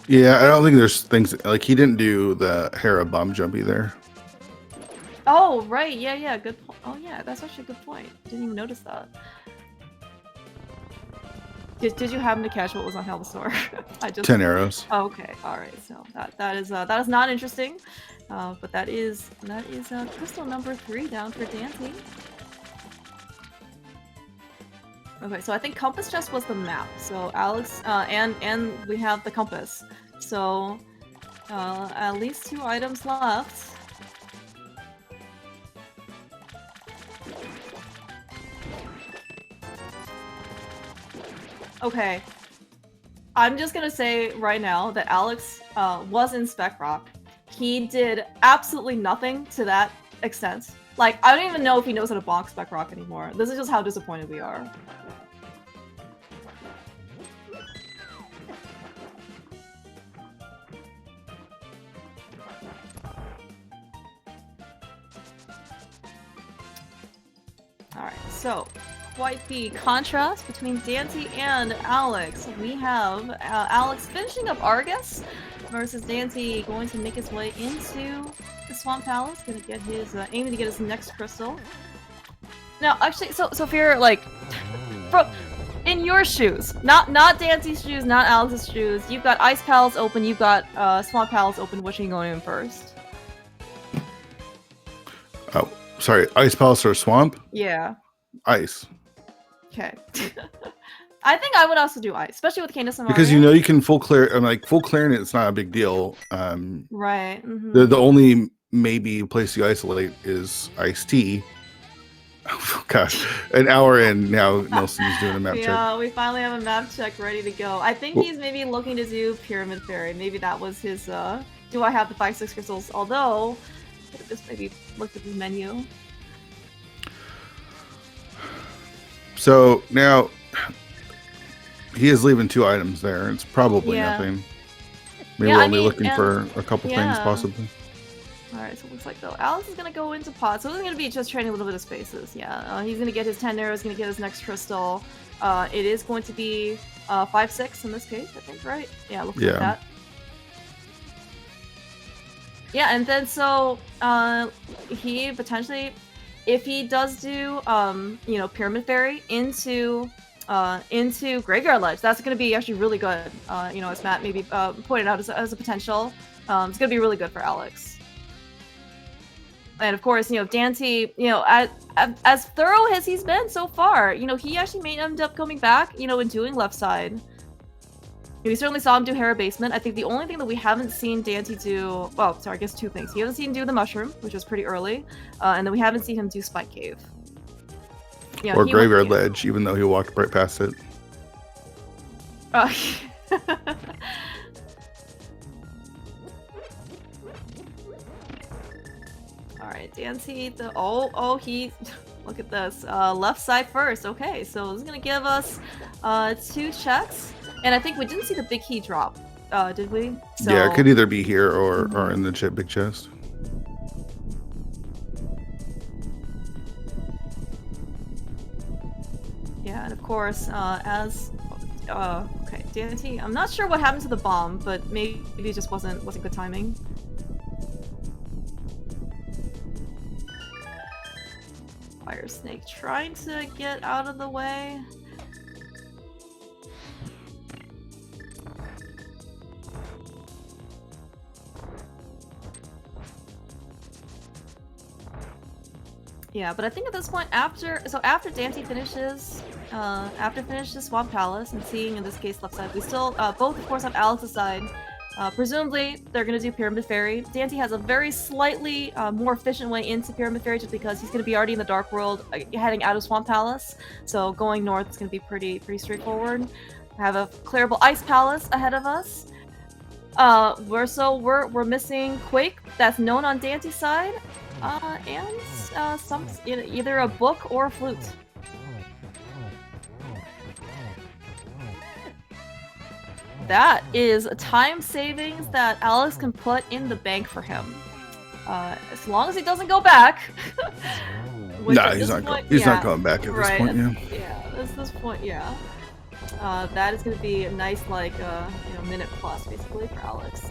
Yeah, I don't think there's things like he didn't do the Hera bomb jump either. Oh, right. Yeah, good point. Oh, yeah, that's actually a good point. Didn't even notice that. Did you happen to catch what was on Helmasaur? I just 10 arrows. Oh, okay. All right. So that is not interesting. But that is crystal number 3 down for Dante. Okay, so I think compass chest was the map. So Alex, and we have the compass. So at least 2 items left. Okay, I'm just gonna say right now that Alex was in Spec Rock. He did absolutely nothing to that extent. Like, I don't even know if he knows how to bonk Spec Rock anymore. This is just how disappointed we are. Alright, so quite the contrast between Dante and Alex. We have Alex finishing up Argus versus Dante going to make his way into the Swamp Palace, gonna get his aiming to get his next crystal. Now, actually, so Fear, like, in your shoes, not Dante's shoes, not Alex's shoes. You've got Ice Palace open, you've got Swamp Palace open. Which are you going in first? Oh, Sorry, Ice Palace or Swamp? Yeah. Ice. Okay. I think I would also do ice, especially with Candace and Mario. Because you know you can full clear. I'm like full clearing it's not a big deal. Right. The only maybe place you isolate is Ice Tea. Oh gosh, an hour in now. Nelson's doing a map check. Yeah, we finally have a map check ready to go. I think he's maybe looking to do Pyramid Fairy. Maybe that was his. Do I have the 5-6 crystals? Although, I could have just maybe looked at the menu. So now he is leaving 2 items there. It's probably nothing. Maybe we're only looking for a couple things, possibly. Alright, so it looks like though Alex is gonna go into pot. So this is gonna be just trading a little bit of spaces. Yeah, he's gonna get his 10 arrows, gonna get his next crystal. It is going to be 5-6 in this case, I think, right? Yeah, looks like that. Yeah, and then so he potentially, if he does do you know, Pyramid Fairy into Graveyard Ledge, that's gonna be actually really good. You know, as Matt maybe pointed out as a potential. It's gonna be really good for Alex. And of course, you know, Dante, you know, as thorough as he's been so far, you know, he actually may end up coming back, you know, and doing left side. We certainly saw him do Hera Basement. I think the only thing that we haven't seen Dante do, well, sorry, I guess 2 things. We haven't seen him do the Mushroom, which was pretty early, and then we haven't seen him do Spike Cave. Yeah, or Graveyard Ledge, even though he walked right past it. Alright, Dante, he look at this. Left side first. Okay, so this is gonna give us 2 checks. And I think we didn't see the big key drop, did we? So, yeah, it could either be here or in the big chest. Yeah, and of course, okay, Dante, I'm not sure what happened to the bomb, but maybe it just wasn't good timing. Fire Snake trying to get out of the way. Yeah, but I think at this point, after Dante finishes, Swamp Palace and seeing in this case left side, we still both of course have Alex's side. Presumably they're gonna do Pyramid Fairy. Dante has a very slightly more efficient way into Pyramid Fairy just because he's gonna be already in the Dark World, heading out of Swamp Palace. So going north is gonna be pretty straightforward. We have a clearable Ice Palace ahead of us. We're missing Quake, that's known on Dante's side. And either a book or a flute. That is a time savings that Alex can put in the bank for him. As long as he doesn't go back. Nah, he's not going back at this point, at this point, yeah. That is going to be a nice, like, you know, minute plus, basically, for Alex.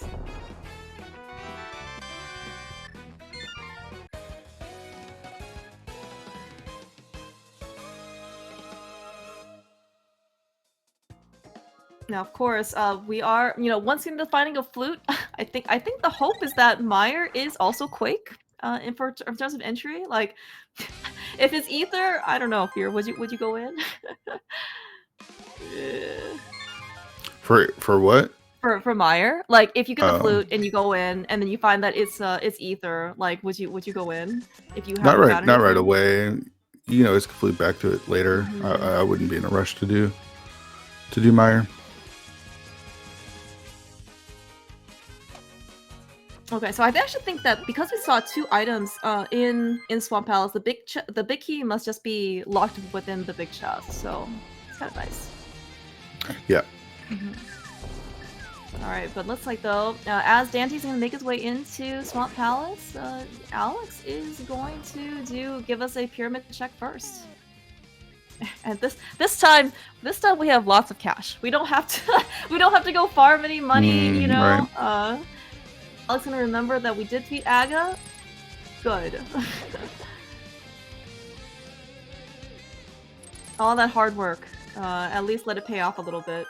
Now, of course, we are, you know, once into finding a flute, I think the hope is that Mire is also Quake, in terms of entry. Like, if it's Ether, I don't know. Fear, would you go in? For what? For Mire, like if you get the flute and you go in, and then you find that it's Ether, like would you go in if you not right away? You know, it's flute back to it later. I wouldn't be in a rush to do Mire. Okay, so I actually think that because we saw 2 items in Swamp Palace, the big key must just be locked within the big chest. So it's kind of nice. Yeah. All right, but looks like though, as Dante's gonna make his way into Swamp Palace, Alex is going to give us a pyramid check first. And this time we have lots of cash. We don't have to go farm any money, you know. Right. Alex gonna remember that we did beat Aga. Good. All that hard work. At least let it pay off a little bit.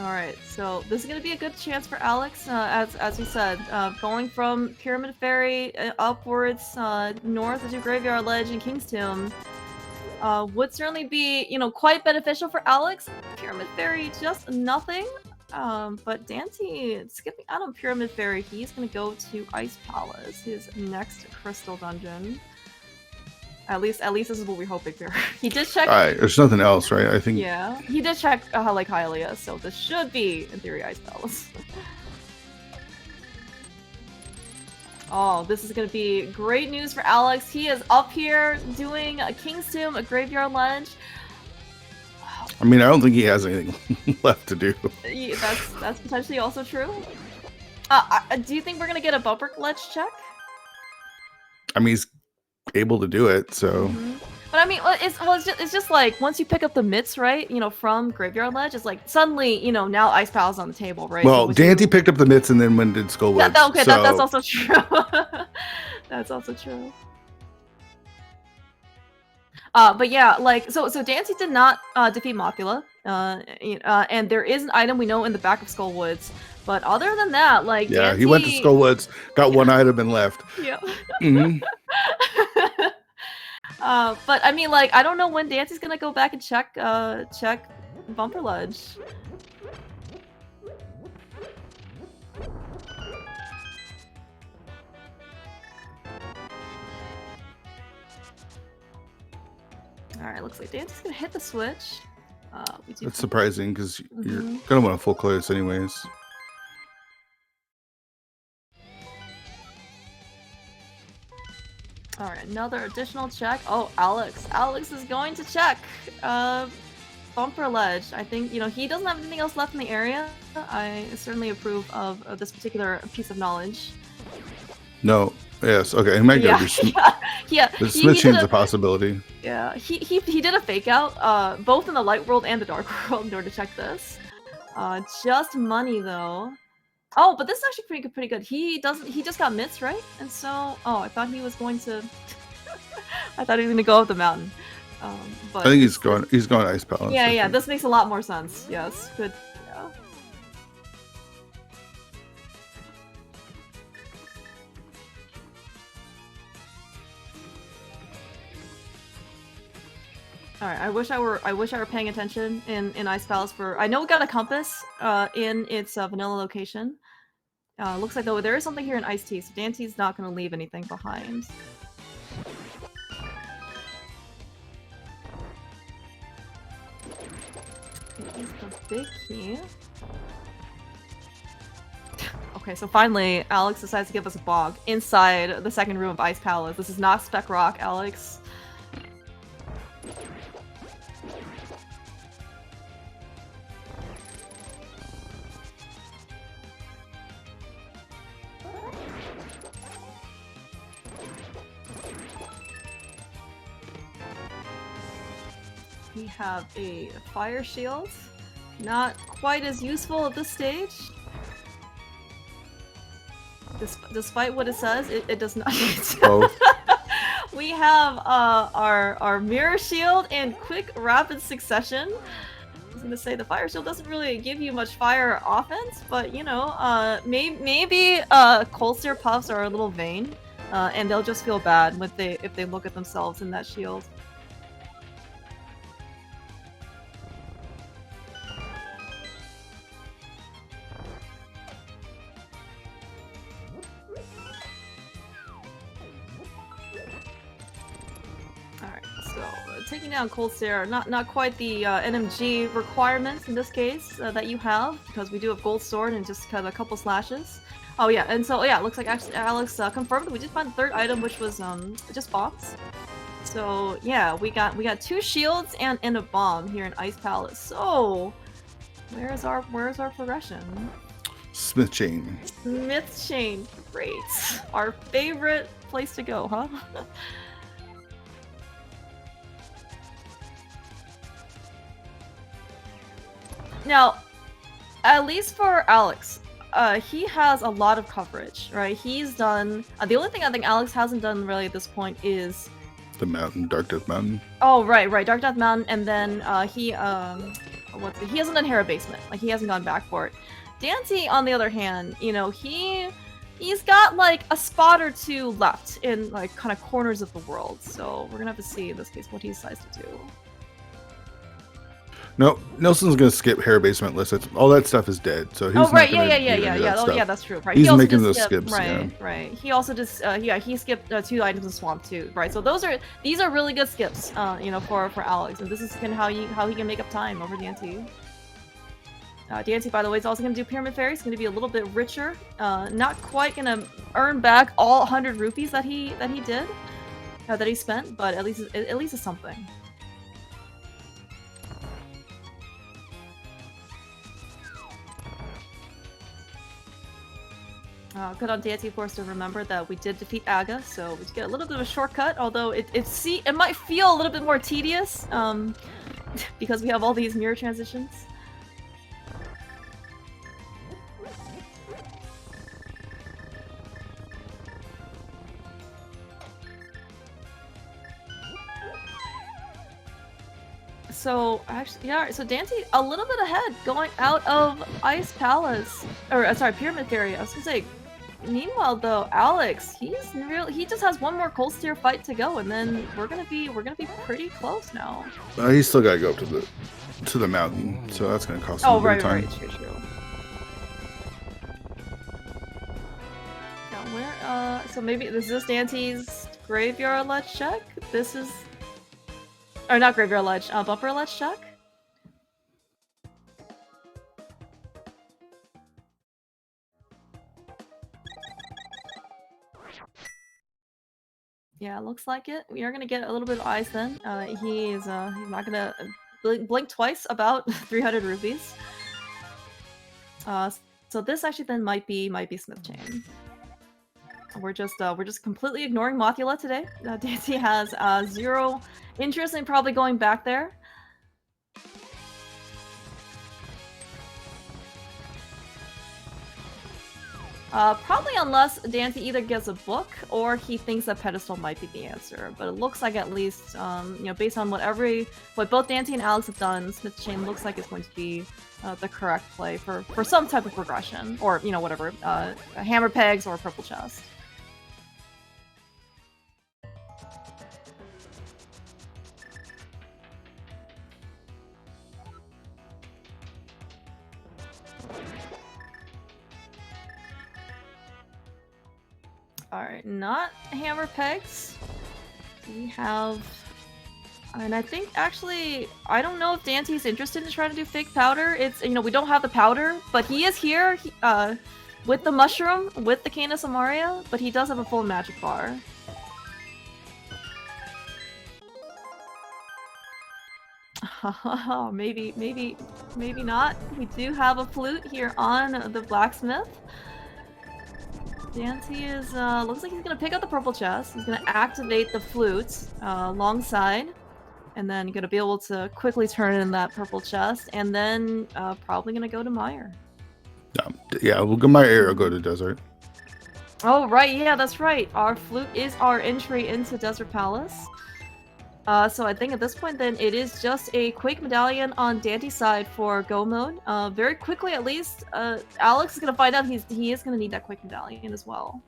Alright, so this is gonna be a good chance for Alex, as we said, going from Pyramid Fairy upwards, north to Graveyard Ledge and King's Tomb, would certainly be, you know, quite beneficial for Alex. Pyramid Fairy, just nothing. But Dante, skipping out on Pyramid Fairy, he's gonna go to Ice Palace, his next crystal dungeon. At least this is what we're hoping for. He did check. Alright, there's nothing else, right? I think. Yeah, he did check like Hylia, so this should be, in theory, Ice Palace. Oh, this is gonna be great news for Alex. He is up here doing a King's Tomb, a Graveyard Ledge. I mean, I don't think he has anything left to do. That's potentially also true. Do you think we're gonna get a bumper ledge check? I mean, he's able to do it, so. But I mean, it's just like once you pick up the mitts, right? You know, from Graveyard Ledge, it's like suddenly, you know, now Ice Palace on the table, right? Well, Dante picked up the mitts and then went to Skullwoods. Okay, so... that's also true. That's also true. But yeah, like so Dante did not defeat Mokula, and there is an item we know in the back of Skullwoods. But other than that, like Dante... he went to Skullwoods, got one item and left. Yeah. But I mean, like, I don't know when Dante's gonna go back and check Bumper Ledge. Alright, looks like Dante's gonna hit the switch. That's surprising, because you're gonna want a full close anyways. Alright, another additional check. Oh, Alex. Alex is going to check Bumper Ledge. I think, you know, he doesn't have anything else left in the area. I certainly approve of this particular piece of knowledge. No. Yes. Okay. He might go the switching's a possibility. Yeah. He did a fake out, both in the light world and the dark world in order to check this. Just money though. Oh, but this is actually pretty good. He just got mitts, right? And so, oh, I thought he was going to. I thought he was going to go up the mountain. But I think he's going Ice Palace. Yeah. This makes a lot more sense. Yes, good. Yeah. All right. I wish I were paying attention in Ice Palace for. I know we got a compass in its vanilla location. Looks like though there is something here in Ice Tea, so Dante's not going to leave anything behind. Here's the big key. Okay, so finally, Alex decides to give us a bog inside the second room of Ice Palace. This is not Spec Rock, Alex. We have a fire shield. Not quite as useful at this stage. Despite what it says, it does not. Both. We have our mirror shield in quick rapid succession. I was gonna say the fire shield doesn't really give you much fire offense, but you know, maybe cold stare puffs are a little vain, and they'll just feel bad if they look at themselves in that shield. Taking down Cold Stare, not quite the NMG requirements in this case that you have, because we do have Gold Sword and just kind of a couple slashes. Oh yeah, and so yeah, it looks like actually Alex confirmed we did find the third item, which was just bombs. So yeah, we got 2 shields and a bomb here in Ice Palace. So where's our progression? Smith Chain. Smith Chain, great. Our favorite place to go, huh? Now, at least for Alex, he has a lot of coverage, right? He's done... the only thing I think Alex hasn't done really at this point is... The mountain, Dark Death Mountain. Oh, right, Dark Death Mountain, and then he... he hasn't done Hera basement. Like, he hasn't gone back for it. Dante, on the other hand, you know, he's got like a spot or two left in like kind of corners of the world. So we're gonna have to see in this case what he decides to do. No, Nelson's gonna skip Hera basement list. All that stuff is dead. So he's oh right, not yeah. Oh yeah, that's true. Right, he's he also making just those skipped, skips. Right, yeah. right. He also just he skipped 2 items in Swamp too. Right, so these are really good skips. You know, for Alex, and this is kind of how he can make up time over Dante. Dante, by the way, is also going to do Pyramid Fairy. It's going to be a little bit richer. Not quite going to earn back all 100 rupees that he did, that he spent, but at least it's something. Good on Dante, of course, to remember that we did defeat Aga, so we get a little bit of a shortcut. Although it might feel a little bit more tedious, because we have all these mirror transitions. So actually, yeah. So Dante a little bit ahead, going out of Ice Palace, or sorry, Pyramid Fairy. I was gonna say. Meanwhile, though, Alex, he just has one more Cold Steer fight to go, and then we're gonna be pretty close now. He's still gotta go up to the mountain, so that's gonna cost him a bit of time. Right, true. Now where? So maybe this is Dante's graveyard ledge check. This is. Or not graveyard ledge, bumper ledge check. Yeah, looks like it. We are gonna get a little bit of ice then. He's not gonna blink twice about 300 rupees. So this actually then might be Smith Chain. We're just completely ignoring Mothula today. Dante has 0 interest in probably going back there. Probably unless Dante either gets a book or he thinks that pedestal might be the answer. But it looks like at least, you know, based on what both Dante and Alex have done, Smith Chain looks like it's going to be the correct play for some type of progression, or you know, whatever, hammer pegs or purple chest. Alright, not hammer pegs. We have... And I think, actually, I don't know if Dante's interested in trying to do fake powder. It's, you know, we don't have the powder, but he is here with the mushroom, with the Canis Amaria, but he does have a full magic bar. maybe not. We do have a flute here on the blacksmith. Dante is, looks like he's gonna pick up the purple chest. He's gonna activate the flute alongside, and then gonna be able to quickly turn in that purple chest, and then probably gonna go to Mire. Yeah, we'll go Mire or go to Desert. Oh, right, yeah, that's right. Our flute is our entry into Desert Palace. So I think at this point then it is just a quick medallion on Dante's side for go mode. Very quickly at least, Alex is gonna find out he is gonna need that quick medallion as well.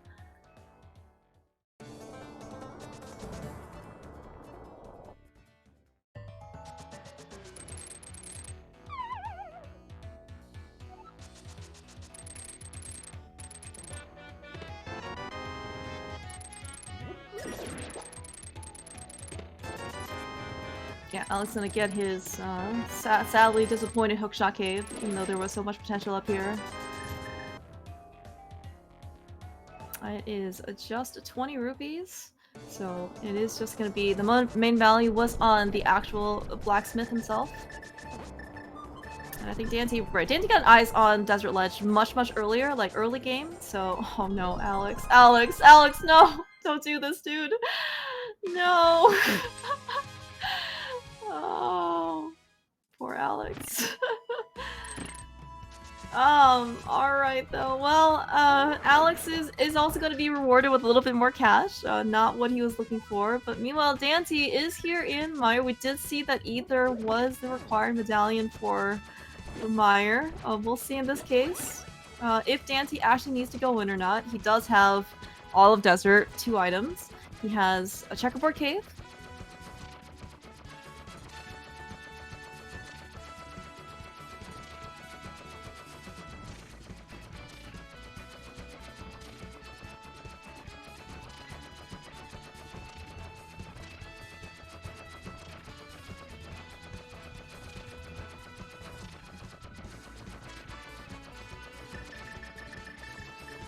Yeah, Alex gonna get his sadly disappointed hookshot cave, even though there was so much potential up here. It is just 20 rupees, so it is just gonna be the main value was on the actual blacksmith himself. And I think Dante got eyes on Desert Ledge much earlier, like early game. So, oh no, Alex, no, don't do this, dude, no. Oh, poor Alex. Alright though. Well, Alex is also going to be rewarded with a little bit more cash. Not what he was looking for. But meanwhile, Dante is here in Mire. We did see that Ether was the required medallion for the Mire. We'll see in this case. If Dante actually needs to go in or not. He does have all of Desert, 2 items. He has a checkerboard cave.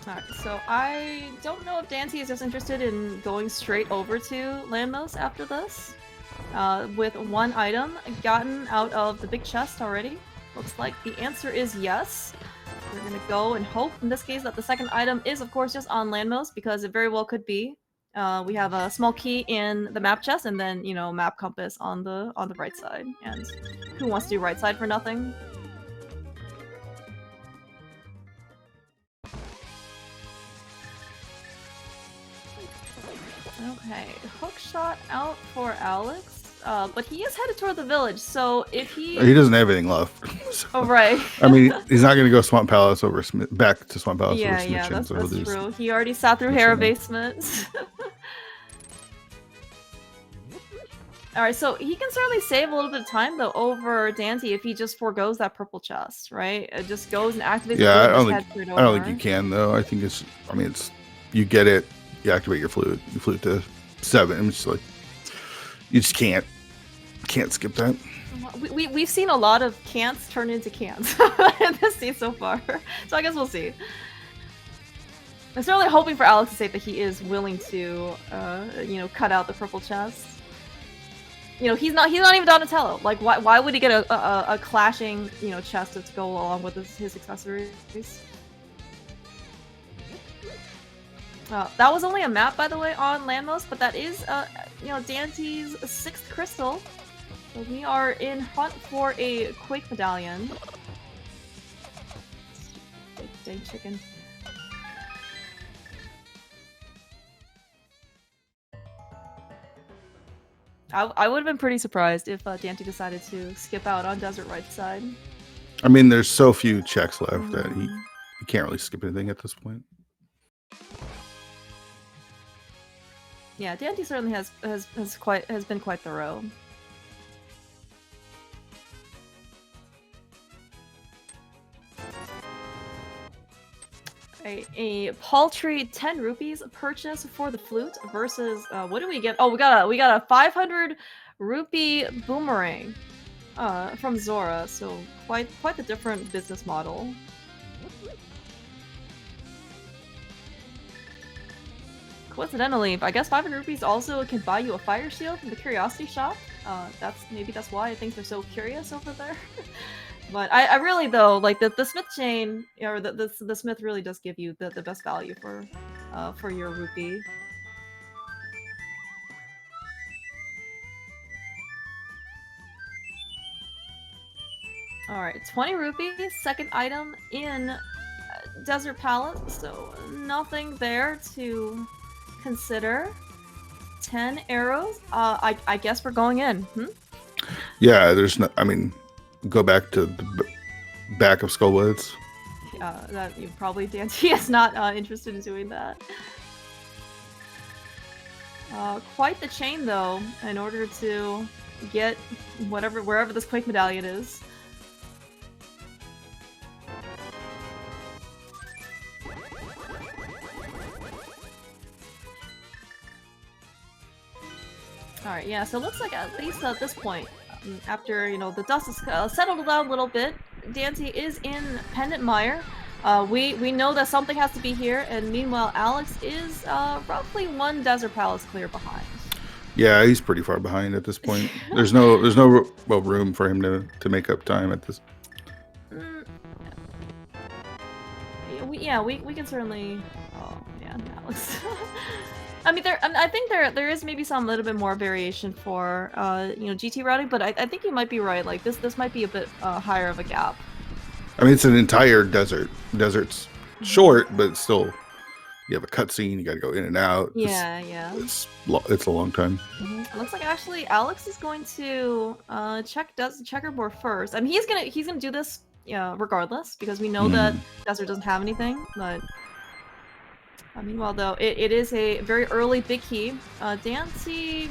Alright, so I don't know if Dante is just interested in going straight over to Landmost after this. With 1 item gotten out of the big chest already. Looks like the answer is yes. We're gonna go and hope in this case that the second item is of course just on Landmost, because it very well could be. We have a small key in the map chest and then, you know, map compass on the right side. And who wants to do right side for nothing? Okay, hook shot out for Alex, but he is headed toward the village, so if he doesn't have anything left. So, oh, right. I mean, he's not going to go Swamp Palace over back to Swamp Palace over Smith. Yeah, that's true. He already sat through Hera basement. Alright, so he can certainly save a little bit of time, though, over Dante if he just forgoes that purple chest, right? It just goes and activates the flute and I don't think you can, though. I think it's, I mean, it's, you get it, you activate your flute, you flute to 7. It's just like, you just can't skip that. We've seen a lot of can'ts turn into cans in this scene so far, so I guess we'll see. I'm certainly hoping for Alex to say that he is willing to, you know, cut out the purple chest. You know, he's not even Donatello. Like, why would he get a clashing, you know, chest to go along with his accessories? That was only a map, by the way, on Landmost, but that is, you know, Dante's 6th crystal. So we are in hunt for a Quake medallion. Dang chicken. I would have been pretty surprised if Dante decided to skip out on Desert right side. I mean, there's so few checks left that he can't really skip anything at this point. Yeah, Dante certainly has been quite thorough. A paltry 10 rupees purchase for the flute versus what do we get? Oh, we got a 500 rupee boomerang from Zora. So quite the different business model. Coincidentally, I guess 500 rupees also can buy you a fire shield from the curiosity shop. Maybe that's why things are so curious over there. But I really, though, like the Smith chain, or the Smith really does give you the best value for your rupee. Alright, 20 rupees, second item in Desert Palace, so nothing there to consider. 10 arrows, I guess we're going in, Yeah, there's no, I mean, go back to the back of Skullwoods. That you probably Dante is not interested in doing that. Quite the chain though, in order to get wherever this Quake medallion is. Alright, yeah, so it looks like at least at this point, after, you know, the dust has settled down a little bit, Dante is in Pendant Mire. We know that something has to be here, and meanwhile Alex is roughly 1 Desert Palace clear behind. Yeah, he's pretty far behind at this point. There's no room for him to make up time at this. We can certainly. Oh yeah, Alex. I mean, I think there is maybe some little bit more variation for you know, GT routing, but I think you might be right. Like this might be a bit higher of a gap. I mean, it's an entire desert. Desert's short, but it's still, you have a cutscene. You got to go in and out. Yeah, it's a long time. It looks like actually Alex is going to check checkerboard first. I mean, he's gonna do this regardless because we know that Desert doesn't have anything. But meanwhile, though, it is a very early big key. Dancy.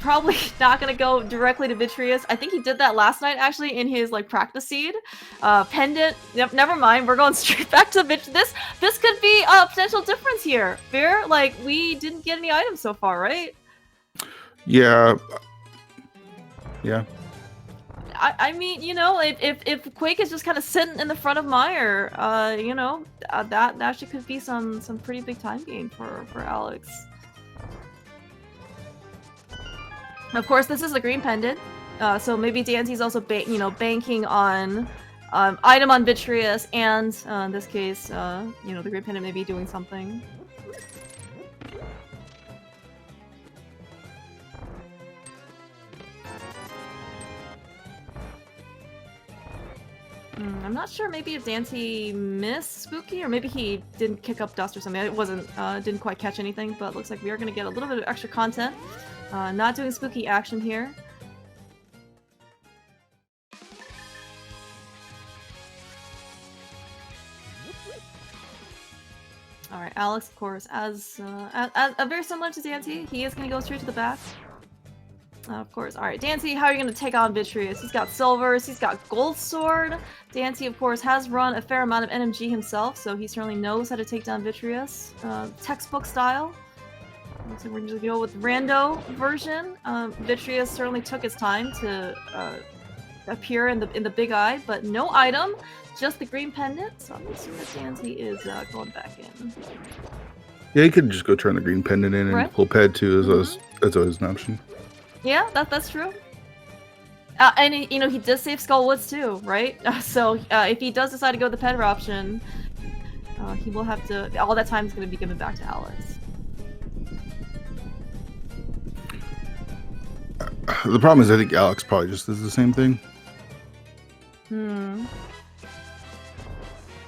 Probably not gonna go directly to Vitreous. I think he did that last night actually in his like practice seed. Pendant. Yep, never mind. We're going straight back to Vitreous. This could be a potential difference here. Fair? Like we didn't get any items so far, right? Yeah. Yeah. I mean, you know, if Quake is just kind of sitting in the front of Mire, you know, that actually could be some pretty big time gain for Alex. Of course, this is the green pendant, so maybe Dancy's also banking on item on Vitreous, and in this case, you know, the green pendant may be doing something. I'm not sure. Maybe if Dancy missed Spooky, or maybe he didn't kick up dust or something. It wasn't didn't quite catch anything, but it looks like we are gonna get a little bit of extra content. Not doing spooky action here. Alright, Alex, of course, as very similar to Dancy, he is going to go straight to the back. Of course. Alright, Dancy, how are you going to take on Vitreous? He's got silvers, he's got gold sword. Dancy, of course, has run a fair amount of NMG himself, so he certainly knows how to take down Vitreous. Textbook style. So we're just gonna go with rando version. Vitreous certainly took his time to appear in the big eye, but no item, just the green pendant. So I'm assuming that Dancy is going back in. Yeah, he could just go turn the green pendant in and pull pad 2 as always an option. Yeah, that's true. And you know, he does save Skullwoods too, right? So if he does decide to go the Pedra option, he will have to. All that time is going to be given back to Alex. The problem is, I think Alex probably just does the same thing.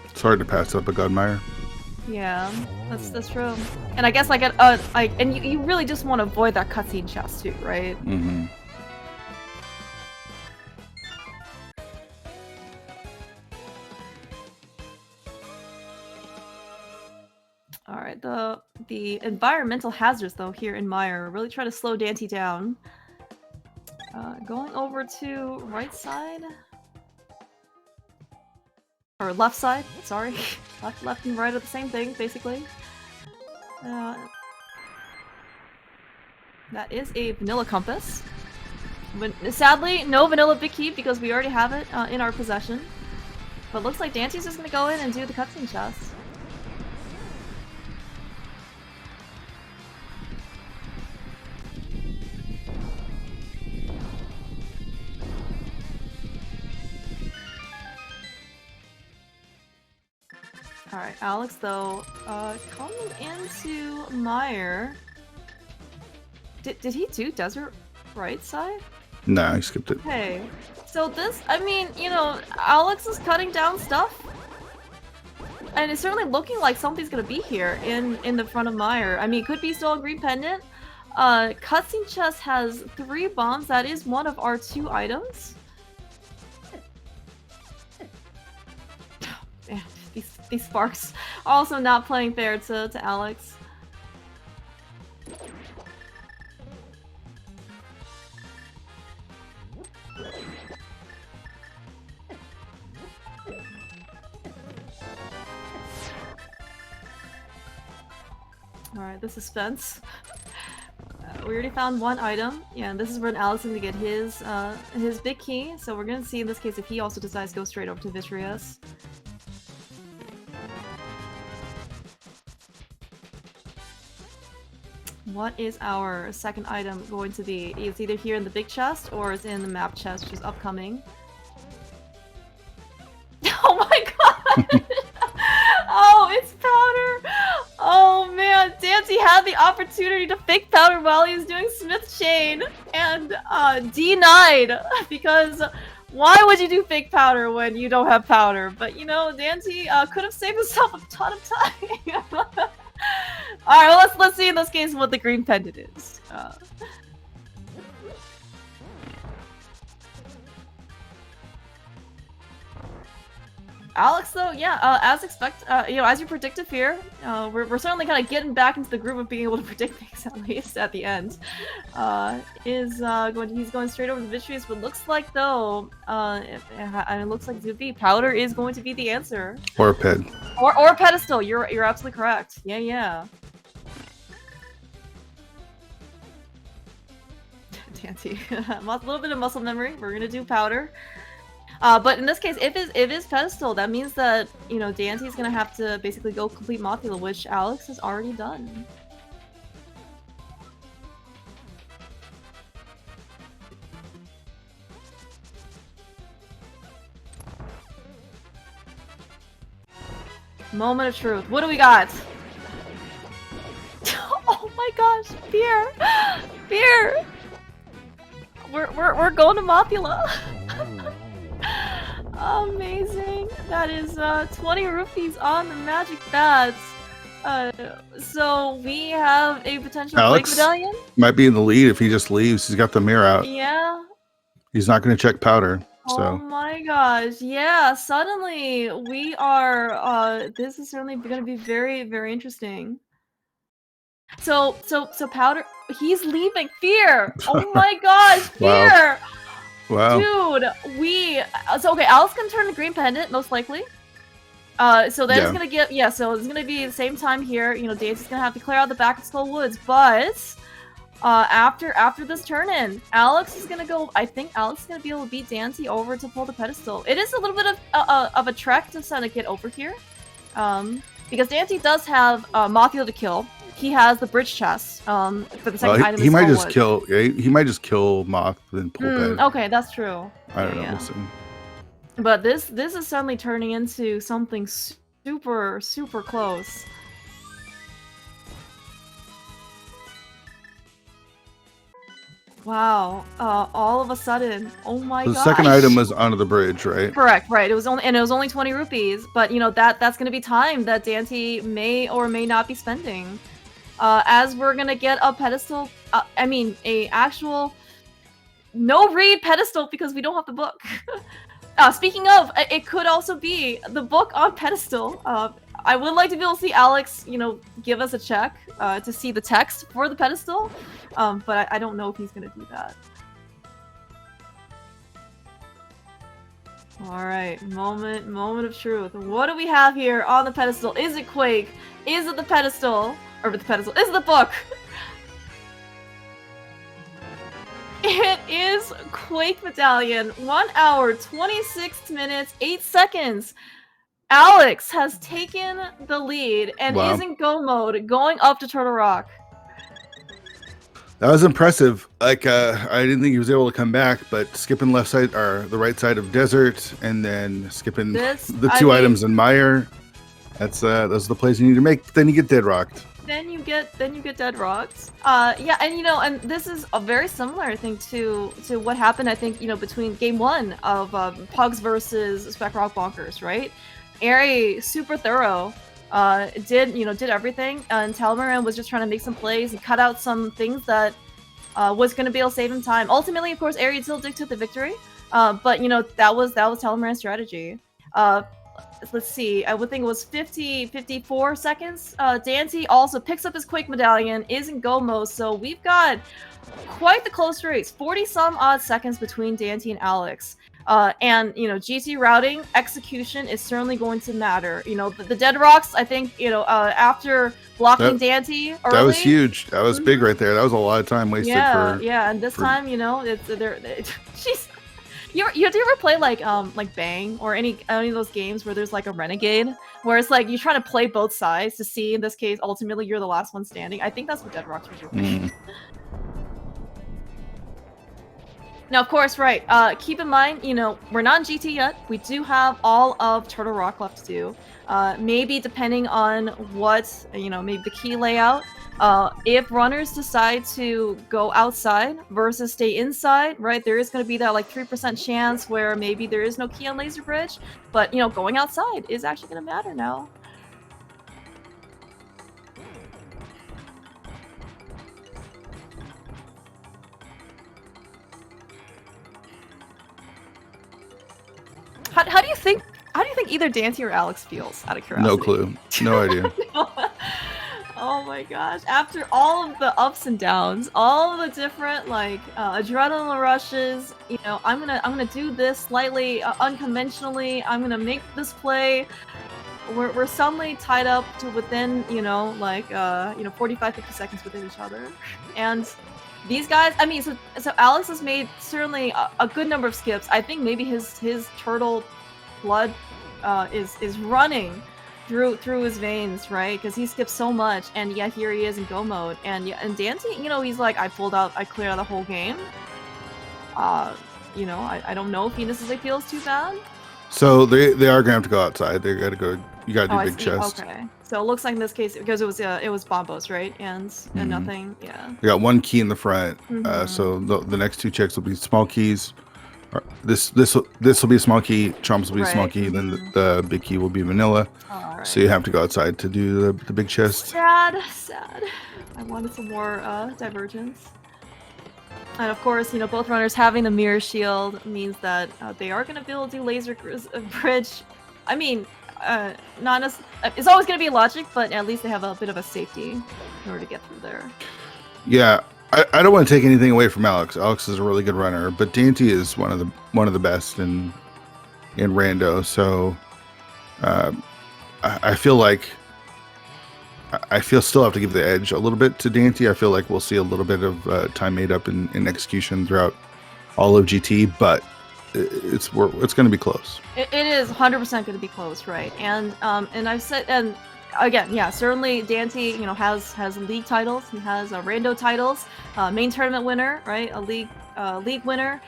It's hard to pass up a Godmire. Yeah, that's true. And I guess like and you really just want to avoid that cutscene chest too, right? All right, the environmental hazards though here in Mire really try to slow Dancy down. Going over to right side or left side. Sorry, left and right are the same thing basically. That is a vanilla compass. But sadly, no vanilla big key because we already have it in our possession. But looks like Dancy's just gonna go in and do the cutscene chest. Alright, Alex, though, coming into Mire. Did he do desert right side? Nah, I skipped it. Okay. So this, I mean, you know, Alex is cutting down stuff. And it's certainly looking like something's gonna be here in the front of Mire. I mean, it could be still a green pendant. Cutscene chest has 3 bombs. That is one of our 2 items. Man. These sparks are also not playing fair to Alex. Alright, the suspense. We already found 1 item. Yeah, and this is when Alex is going to get his big key. So we're going to see in this case if he also decides to go straight over to Vitreous. What is our second item going to be? It's either here in the big chest or it's in the map chest, which is upcoming. Oh my god! Oh, it's powder! Oh man, Dancy had the opportunity to fake powder while he was doing Smith's Chain and denied because Why would you do fake powder when you don't have powder? But you know, Dante could have saved himself a ton of time. All right, well, let's see in this case what the green pendant is. Alex, though, yeah, as as you predicted here, we're certainly kind of getting back into the groove of being able to predict things, at least at the end. He's going straight over the victories, but looks like though, it looks like Zubi powder is going to be the answer. Or ped. Or pedestal. You're absolutely correct. Yeah. Dante, a little bit of muscle memory. We're gonna do powder. But in this case, if it's pedestal, that means that, you know, Dante's gonna have to basically go complete Mothula, which Alex has already done. Moment of truth. What do we got? Oh my gosh, beer! Beer! We're going to Mothula. Amazing. That is 20 rupees on the magic bats. So we have a potential Alex medallion. Might be in the lead if he just leaves. He's got the mirror out. Yeah. He's not going to check powder. So. Oh my gosh. Yeah, suddenly we are this is certainly going to be very, very interesting. So powder, he's leaving. Fear. Oh my gosh, fear. Wow. Dude, okay, Alice can turn the green pendant, most likely. So then it's gonna get, so it's gonna be the same time here, you know, Dante's gonna have to clear out the back of Skull Woods, but after this turn-in, Alex is gonna go, I think Alex is gonna be able to beat Dante over to pull the pedestal. It is a little bit of a trek to kind of get over here, because Dante does have Mothula to kill. He has the bridge chest for the second item. He might just kill. He might just kill Moth and pull ped. Okay, that's true. I don't know. We'll see. But this is suddenly turning into something super close. Wow! All of a sudden, oh my god! The second item was under the bridge, right? Correct, right. It was only 20 rupees, but you know that's gonna be time that Dante may or may not be spending. As we're gonna get a pedestal, a actual no-read pedestal because we don't have the book. Speaking of, it could also be the book on pedestal. I would like to be able to see Alex, you know, give us a check to see the text for the pedestal, but I don't know if he's gonna do that. All right, moment of truth. What do we have here on the pedestal? Is it Quake? Is it the pedestal? Or the pedestal? Is it the book? It is Quake Medallion. 1 hour, 26 minutes, 8 seconds. Alex has taken the lead and is in go mode, going up to Turtle Rock. That was impressive. Like, I didn't think he was able to come back, but skipping left side or the right side of desert, and then skipping the two items in Mire. That's those are the plays you need to make. Then you get dead rocked. Then you get dead rocked. Yeah, and you know, and this is a very similar, I think, to what happened, I think, you know, between game 1 of Pugs versus Spec Rock Bonkers, right? Ari, super thorough, did everything, and Talmaran was just trying to make some plays and cut out some things that was going to be able to save him time. Ultimately, of course, Ari still dictated the victory, but you know, that was Talmaran's strategy. Let's see, I would think it was 54 seconds. Dante also picks up his Quake Medallion, is in go mode, so we've got quite the close race. 40-some odd seconds between Dante and Alex. And, you know, GT routing, execution is certainly going to matter. You know, the dead rocks, I think, you know, after blocking Dante early. That was huge. That was big right there. That was a lot of time wasted for... Yeah, and this time, you know, she's... You ever play like Bang or any of those games where there's like a renegade, where it's like you're trying to play both sides to see, in this case, ultimately you're the last one standing? I think that's what Dead Rocks was doing. Now, of course, right. Keep in mind, you know, we're not in GT yet. We do have all of Turtle Rock left to do. Maybe depending on what, you know, maybe the key layout. If runners decide to go outside versus stay inside, right, there is going to be that like 3% chance where maybe there is no key on Laser Bridge. But, you know, going outside is actually going to matter now. How do you think either Dante or Alex feels, out of curiosity? No clue. No idea. Oh my gosh. After all of the ups and downs, all of the different like adrenaline rushes, you know, I'm gonna do this slightly unconventionally. I'm gonna make this play. We're suddenly tied up to within, you know, like 45-50 seconds within each other. And these guys, I mean, so Alex has made certainly a good number of skips. I think maybe his turtle blood is running through his veins, right? Because he skips so much, and yet here he is in go mode. And yeah, and Dante, you know, he's like, I cleared out the whole game. You know, I don't know if he necessarily feels too bad. So they are gonna have to go outside. They gotta go. You gotta do big chest. Okay. So it looks like in this case, because it was bombos, right? And nothing. Yeah. We got one key in the front. So the next two checks will be small keys. This will be a small key. Chomps will be a small key. Then the big key will be vanilla. Right. So you have to go outside to do the big chest. Sad. I wanted some more divergence. And of course, you know, both runners having the mirror shield means that they are going to be able to do laser bridge. I mean, not as it's always going to be logic, but at least they have a bit of a safety in order to get through there. Yeah, I don't want to take anything away from Alex. Alex is a really good runner, but Dante is one of the best in rando. So I feel like still have to give the edge a little bit to Dante. I feel like we'll see a little bit of time made up in execution throughout all of GT, but it's going to be close. It is 100% going to be close, right? And I've said, and again, yeah, certainly Dante, you know, has league titles. He has rando titles, main tournament winner, right? A league winner.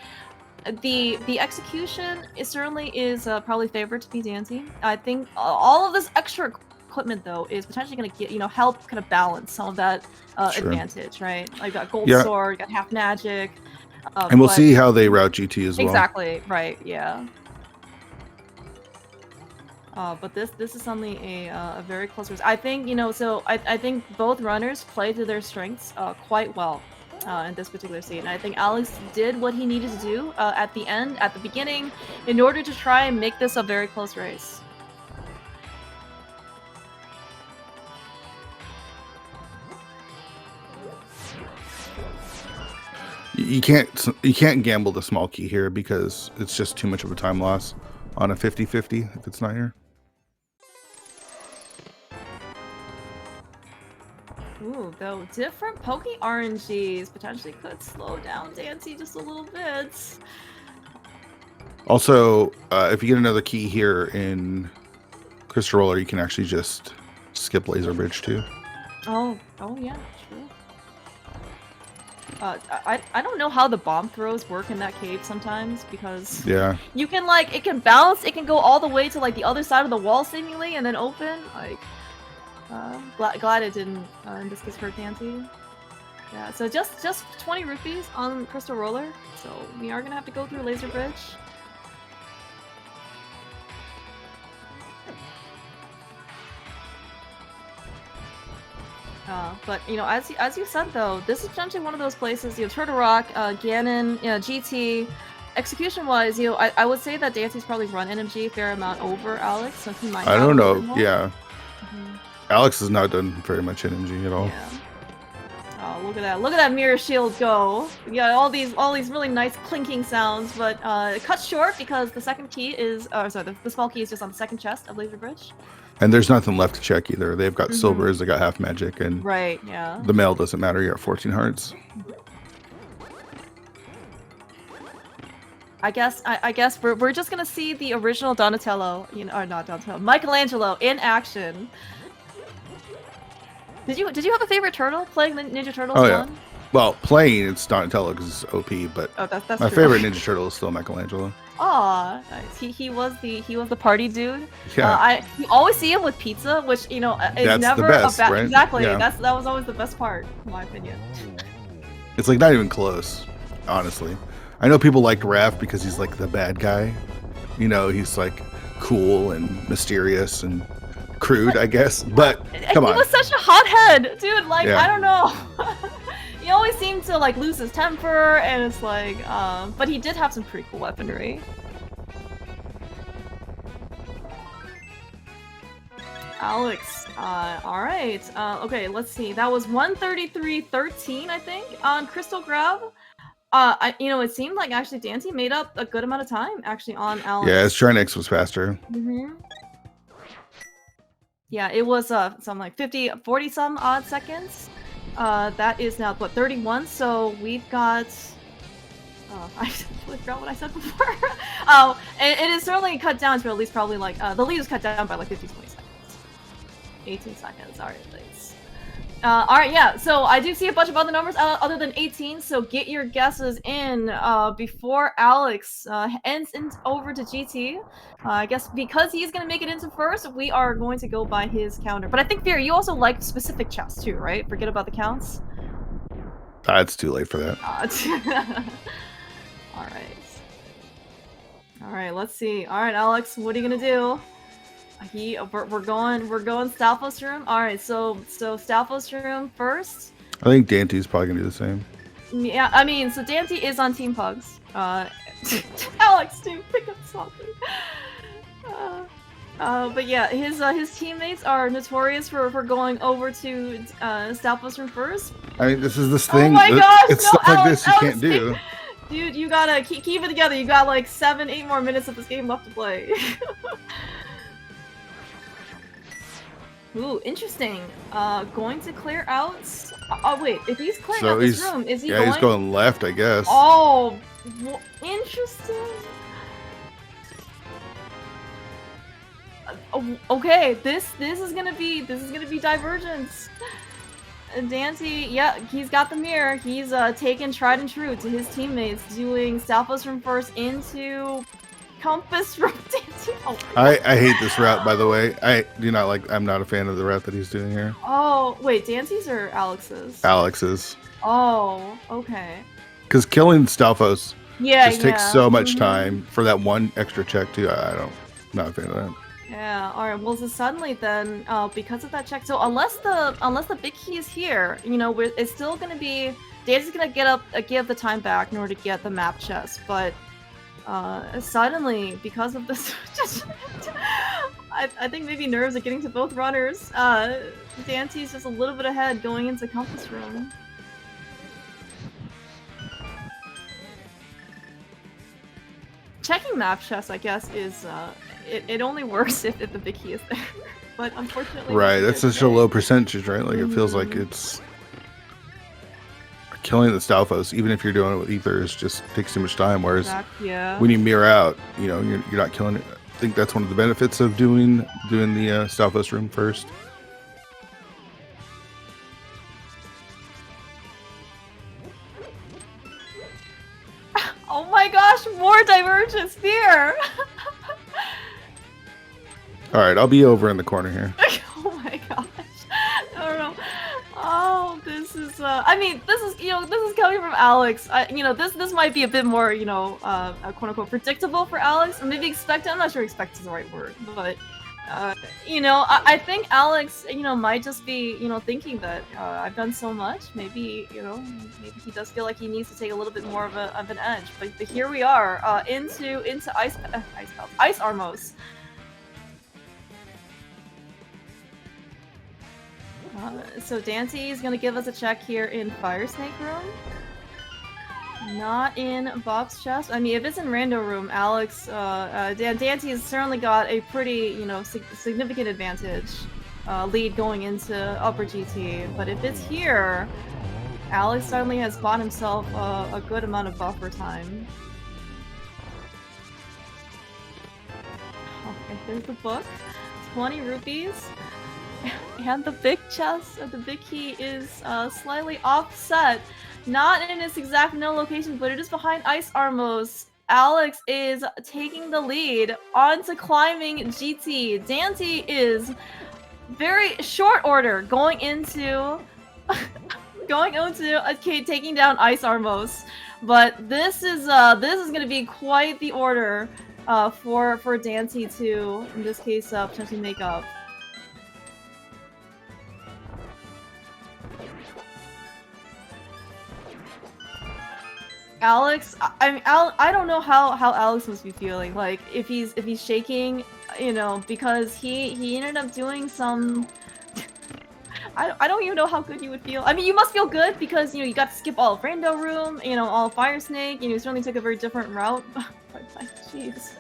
The execution certainly is probably favored to be Dante. I think all of this extra equipment though is potentially going to get help kind of balance some of that advantage, right? Like got gold sword, got half magic, and we'll see how they route GT as well. Exactly, right? Yeah. But this is suddenly a very close race. I think, you know, so I think both runners played to their strengths quite well in this particular scene. I think Alex did what he needed to do at the beginning, in order to try and make this a very close race. You can't gamble the small key here because it's just too much of a time loss on a 50-50 if it's not here. Ooh, though different Poke RNGs potentially could slow down Dante just a little bit. Also, if you get another key here in Crystal Roller, you can actually just skip Laser Bridge too. Oh yeah, true. I don't know how the bomb throws work in that cave sometimes, because you can it can bounce, it can go all the way to like the other side of the wall seemingly and then open. Like glad it didn't in this case hurt Dante. Yeah, so just 20 rupees on Crystal Roller, so we are gonna have to go through Laser Bridge. But you know, as you said though, this is potentially one of those places. You know, Turtle Rock, Ganon, you know, GT, execution-wise, you know, I would say that Dante's probably run NMG a fair amount over Alex, so he might. I don't know. Yeah, Alex has not done very much NMG at all. Yeah. Oh, look at that! Look at that mirror shield go! Yeah, all these really nice clinking sounds, but it cuts short because the second key is, the small key is just on the second chest of Laser Bridge. And there's nothing left to check either. They've got silvers, they got half magic, and the mail doesn't matter. You're at 14 hearts. I guess we're just gonna see the original Donatello, you know, or not Donatello, Michelangelo in action. Did you have a favorite turtle playing the Ninja Turtles? Oh yeah. Well, playing it's Donatello because it's OP, but that's my true. favorite Ninja Turtle is still Michelangelo. Aw, nice. He was the party dude. Yeah, you always see him with pizza, which is that's never the best, a bad. right? Exactly. Yeah, That was always the best part, in my opinion. it's like not even close, honestly. I know people like Raph because he's like the bad guy. You know, he's like cool and mysterious and crude, I guess. But come on, he was such a hothead, dude. Like yeah. I don't know. He always seemed to like lose his temper, and it's like, but he did have some pretty cool weaponry. Alex, alright. Okay, let's see. That was 133.13, I think, on Crystal Grab. It seemed like actually Dante made up a good amount of time, actually, on Alex. Yeah, his turn X was faster. Yeah, it was, some like 40 some odd seconds. That is now, what, 31? So we've got... I totally forgot what I said before. It is certainly cut down to at least probably like, the lead is cut down by like 50-20 seconds. 18 seconds, alright, thanks. Alright, yeah, so I do see a bunch of other numbers other than 18, so get your guesses in before Alex ends over to GT. I guess because he's gonna make it into first, we are going to go by his counter. But I think, Vera, you also like specific chests too, right? Forget about the counts? It's too late for that. Alright. Alright, let's see. Alright, Alex, what are you gonna do? We're going Stalfos room. All right, so Stalfos room first. I think Dante's probably gonna do the same. Yeah, I mean, so Dante is on Team Pugs. Alex, dude, pick up something. But yeah, his teammates are notorious for going over to Stalfos room first. I mean, this is this thing. Oh my gosh, it's no, stuff like Alex, this you can't do. Dude, you gotta keep it together. You got like 7-8 more minutes of this game left to play. Ooh, interesting. Going to clear out. Oh wait, if he's clearing out this room, is he going? Yeah, he's going left, I guess. Oh, interesting. Okay, this is gonna be divergence. Dante, yeah, he's got the mirror. He's taken tried and true to his teammates, doing Stalfos from first into compass room. Oh, I hate this route, by the way. I'm not a fan of the route that he's doing here. Oh, wait, Dante's or Alex's? Alex's. Oh, okay. Because killing Stalfos just takes so much Mm-hmm. time for that one extra check too. Not a fan of that. Yeah, alright, well so suddenly then, because of that check, so unless the big key is here, it's still gonna be, Dante's gonna give the time back in order to get the map chest, but suddenly, because of this, I think maybe nerves are getting to both runners. Dante's just a little bit ahead going into compass room. Checking map chests, I guess, is it only works if the big key is there. But unfortunately, right, that's such a low percentage, right? Like it feels like it's killing the Stalfos, even if you're doing it with ethers, just takes too much time. Whereas when you mirror out, you're not killing it. I think that's one of the benefits of doing the Stalfos room first. Oh my gosh, more divergence here! Alright, I'll be over in the corner here. Oh my gosh. I don't know. Oh, this is I mean, this is coming from Alex. This might be a bit more, quote unquote predictable for Alex. Or maybe expected. I'm not sure expect is the right word, but I think Alex, might just be, thinking that I've done so much. Maybe, maybe he does feel like he needs to take a little bit more of an edge. But here we are, into Ice Armos. So Dante is gonna give us a check here in Fire Snake room. Not in Bob's chest. I mean, if it's in Rando room, Alex, Dante's certainly got a pretty, significant advantage, lead going into Upper GT. But if it's here, Alex certainly has bought himself a good amount of buffer time. Okay, there's the book. 20 rupees. And the big chest, the big key is slightly offset. Not in its exact no location, but it is behind Ice Armos. Alex is taking the lead onto climbing GT. Dante is very short order going into taking down Ice Armos. But this is gonna be quite the order for Dante to, in this case, potentially make up. Alex, I mean, I don't know how Alex must be feeling. Like, if he's shaking, you know, because he ended up doing some. I don't even know how good you would feel. I mean, you must feel good because, you know, you got to skip all of Rando Room, you know, all of Fire Snake, you know, you certainly took a very different route. But like, jeez.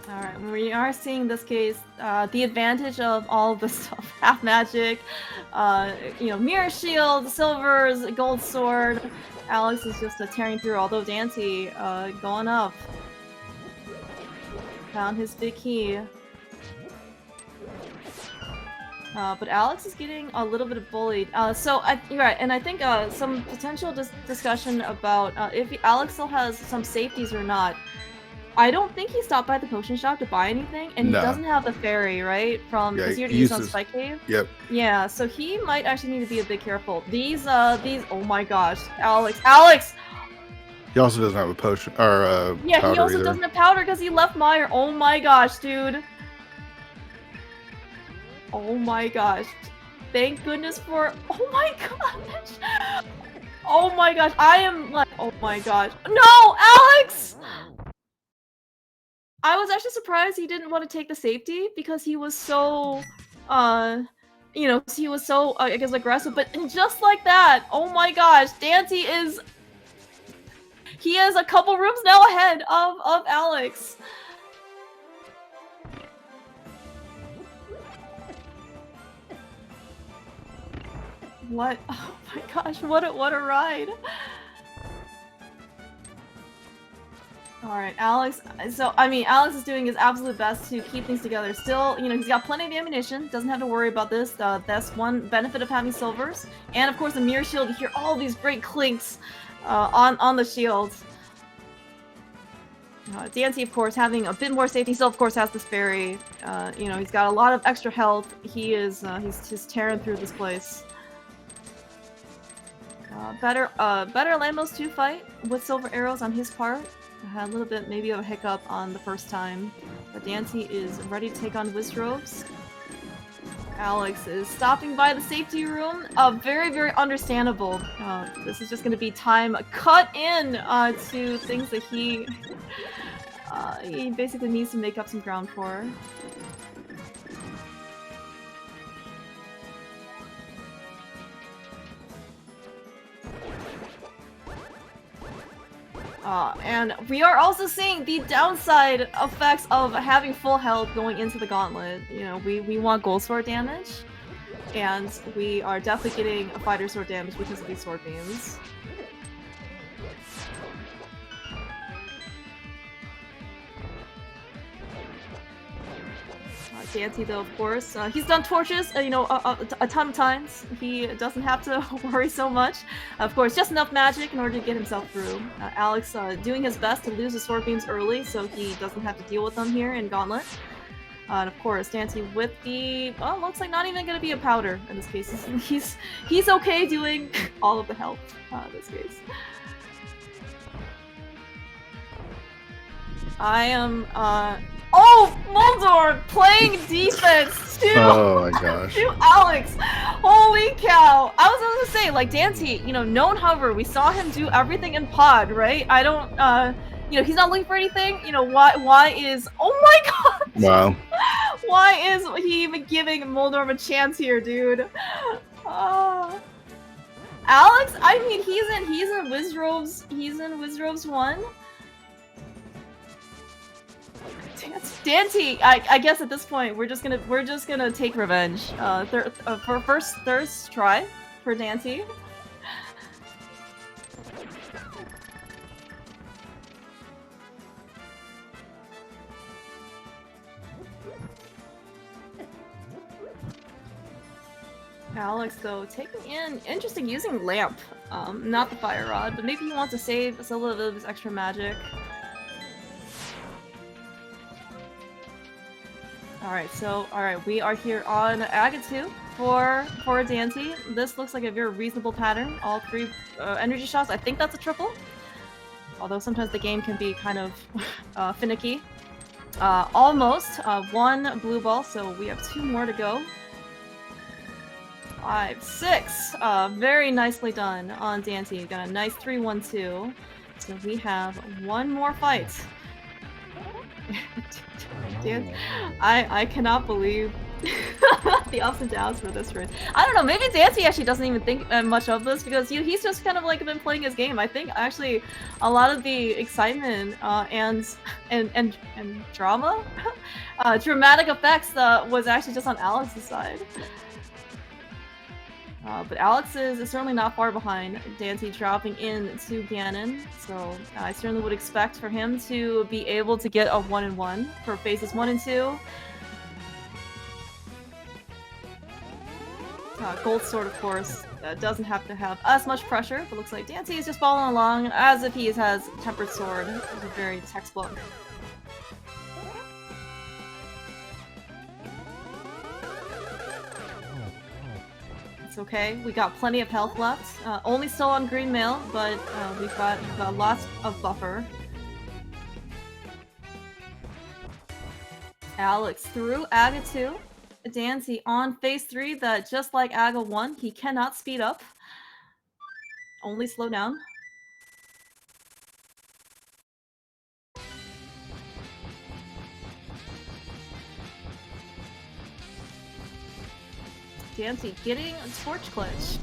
Alright, we are seeing in this case the advantage of all of the stuff. Half magic, you know, mirror shield, silvers, gold sword. Alex is just tearing through, although Dante going up. Found his big key. But Alex is getting a little bit bullied. So you're right, and I think some potential discussion about if Alex still has some safeties or not. I don't think he stopped by the potion shop to buy anything, and he doesn't have the fairy, right? From yeah, he used on Spec Cave. Yep. Yeah, so he might actually need to be a bit careful. These oh my gosh, Alex! He also doesn't have a potion or yeah, powder he also either. doesn't have powder because he left Mire. Oh my gosh, dude. Oh my gosh. Thank goodness for. Oh my gosh. Oh my gosh. I am like. Oh my gosh. No, Alex. I was actually surprised he didn't want to take the safety because he was so, you know, he was so, I guess, aggressive. But just like that, oh my gosh, Dante is, he is a couple rooms now ahead of Alex. What? Oh my gosh, what a ride. Alright, Alex. So, I mean, Alex is doing his absolute best to keep things together. Still, you know, he's got plenty of ammunition. Doesn't have to worry about this. That's one benefit of having silvers. And, of course, the mirror shield. You hear all these great clinks on the shields. Dante, of course, having a bit more safety. He still, of course, has this fairy. You know, he's got a lot of extra health. He is, he's just tearing through this place. Better Lamos 2 fight with silver arrows on his part. I had a little bit, maybe of a hiccup on the first time, but Dante is ready to take on Wizrobes. Alex is stopping by the safety room. Very, very understandable. This is just going to be time cut in to things that he basically needs to make up some ground for. And we are also seeing the downside effects of having full health going into the gauntlet. You know, we want gold sword damage, and we are definitely getting a fighter sword damage because of these sword beams. Dante, though, of course, he's done torches, you know, a ton of times. He doesn't have to worry so much. Of course, just enough magic in order to get himself through. Alex doing his best to lose the sword beams early, so he doesn't have to deal with them here in Gauntlet. And of course, Dante with the, well, looks like not even going to be a powder in this case. He's okay doing all of the health in this case. I am, oh, Moldor playing defense to, oh my gosh. to Alex. Holy cow. I was gonna say, like, Dante, you know, known hover, we saw him do everything in pod, right? I don't, you know, he's not looking for anything. You know, why is, oh my god. Wow. Why is he even giving Moldor a chance here, dude? Alex, I mean, he's in Wizrobes 1. Dante, I guess at this point we're just gonna take revenge. For first try for Dante. Alex, though, taking in interesting using lamp, not the fire rod, but maybe he wants to save a little bit of his extra magic. Alright, we are here on Aga 2 for Dante. This looks like a very reasonable pattern. All 3 energy shots. I think that's a triple. Although sometimes the game can be kind of finicky. Almost 1 blue ball, so we have 2 more to go. 5, 6. Very nicely done on Dante. Got a nice 3-1-2. So we have 1 more fight. Dan, I cannot believe the ups and downs for this race. I don't know, maybe Dante actually doesn't even think much of this because he's just kind of like been playing his game. I think actually a lot of the excitement and drama, dramatic effects was actually just on Alex's side. But Alex is certainly not far behind Dante, dropping into Ganon, so I certainly would expect for him to be able to get a 1-1 for phases 1 and 2. Gold Sword, of course, doesn't have to have as much pressure, but looks like Dante is just following along as if he has Tempered Sword. It's a very textbook. Okay, we got plenty of health left. Only still on green mail, but we've got lots of buffer. Alex through Aga 2. Dante on phase 3 that, just like Aga 1, he cannot speed up. Only slow down. Dante getting a torch clutch.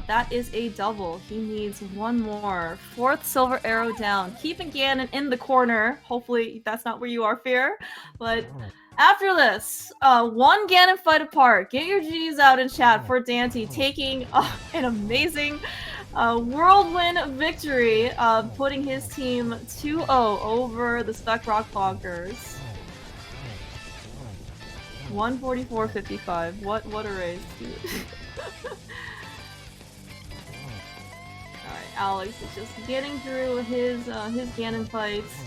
That is a double. He needs 1 more. 4th silver arrow down. Keeping Ganon in the corner. Hopefully that's not where you are, Fear. But after this, 1 Ganon fight apart. Get your G's out in chat for Dante taking an amazing whirlwind victory, putting his team 2-0 over the Spec Rock Bonkers. 144.55. What a race, dude. Alright, Alex is just getting through his Ganon fights.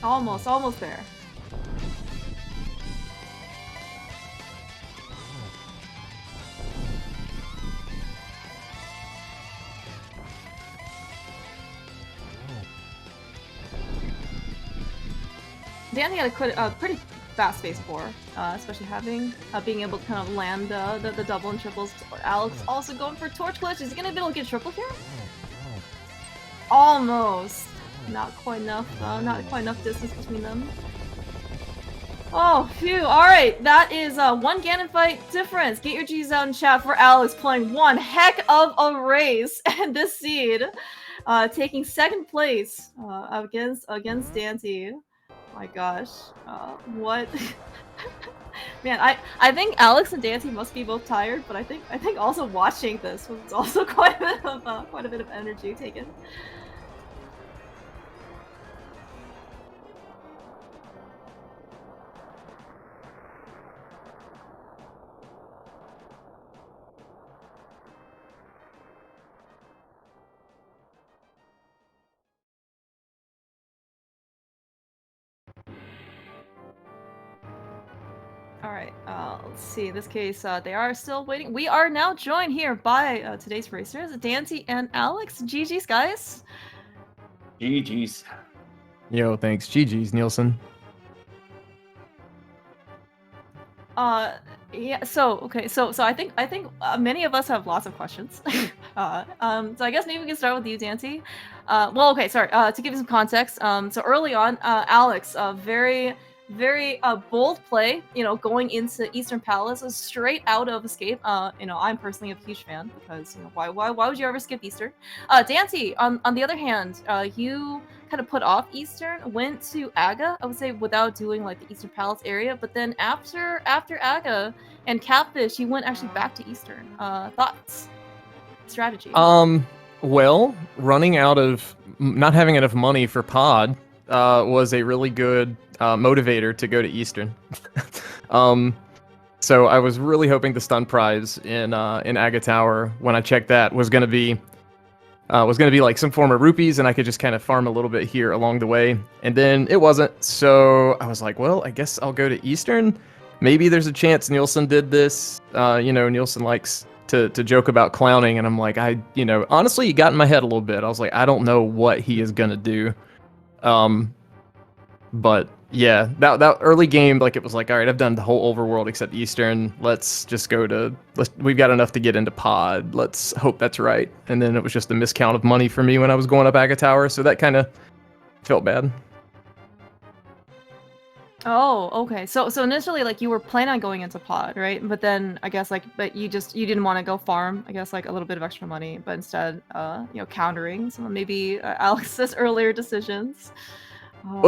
Almost there. Dante had a pretty fast phase 4, especially being able to kind of land the double and triples. Alex also going for torch glitch. Is he gonna be able to get triple here? Almost. Not quite enough. Not quite enough distance between them. Oh, phew. Alright, that is 1 Ganon fight difference. Get your G's out in chat for Alex playing one heck of a race. And this seed taking 2nd place against Dante. My gosh, what? Man, I think Alex and Dante must be both tired, but I think also watching this was also quite a bit of energy taken. Alright, let's see. In this case, they are still waiting. We are now joined here by today's racers, Dante and Alex. GG's, guys. GG's. Yo, thanks. GG's, Nielsen. Yeah, so I think many of us have lots of questions. So I guess maybe we can start with you, Dante. Well, okay, sorry, to give you some context, so early on, Alex, very bold play, going into Eastern Palace, was straight out of Escape. I'm personally a huge fan because, why would you ever skip Eastern? Dante, on the other hand, you kind of put off Eastern, went to Aga, I would say, without doing like the Eastern Palace area, but then after Aga and Catfish, you went actually back to Eastern. Thoughts? Strategy? Well, not having enough money for pod, was a really good motivator to go to Eastern. So I was really hoping the stun prize in Aga Tower, when I checked that, was gonna be like some form of rupees, and I could just kind of farm a little bit here along the way. And then it wasn't, so I was like, well, I guess I'll go to Eastern. Maybe there's a chance Nielsen did this. Nielsen likes to joke about clowning, and I'm like, honestly, he got in my head a little bit. I was like, I don't know what he is gonna do. But yeah, that early game, like, it was like, all right, I've done the whole overworld except Eastern. Let's just we've got enough to get into pod. Let's hope that's right. And then it was just a miscount of money for me when I was going up Aga Tower, so that kind of felt bad. Oh, okay. So initially, like, you were planning on going into pod, right? But then I guess, like, but you didn't want to go farm, I guess, like, a little bit of extra money, but instead, countering some of maybe Alex's earlier decisions. Well,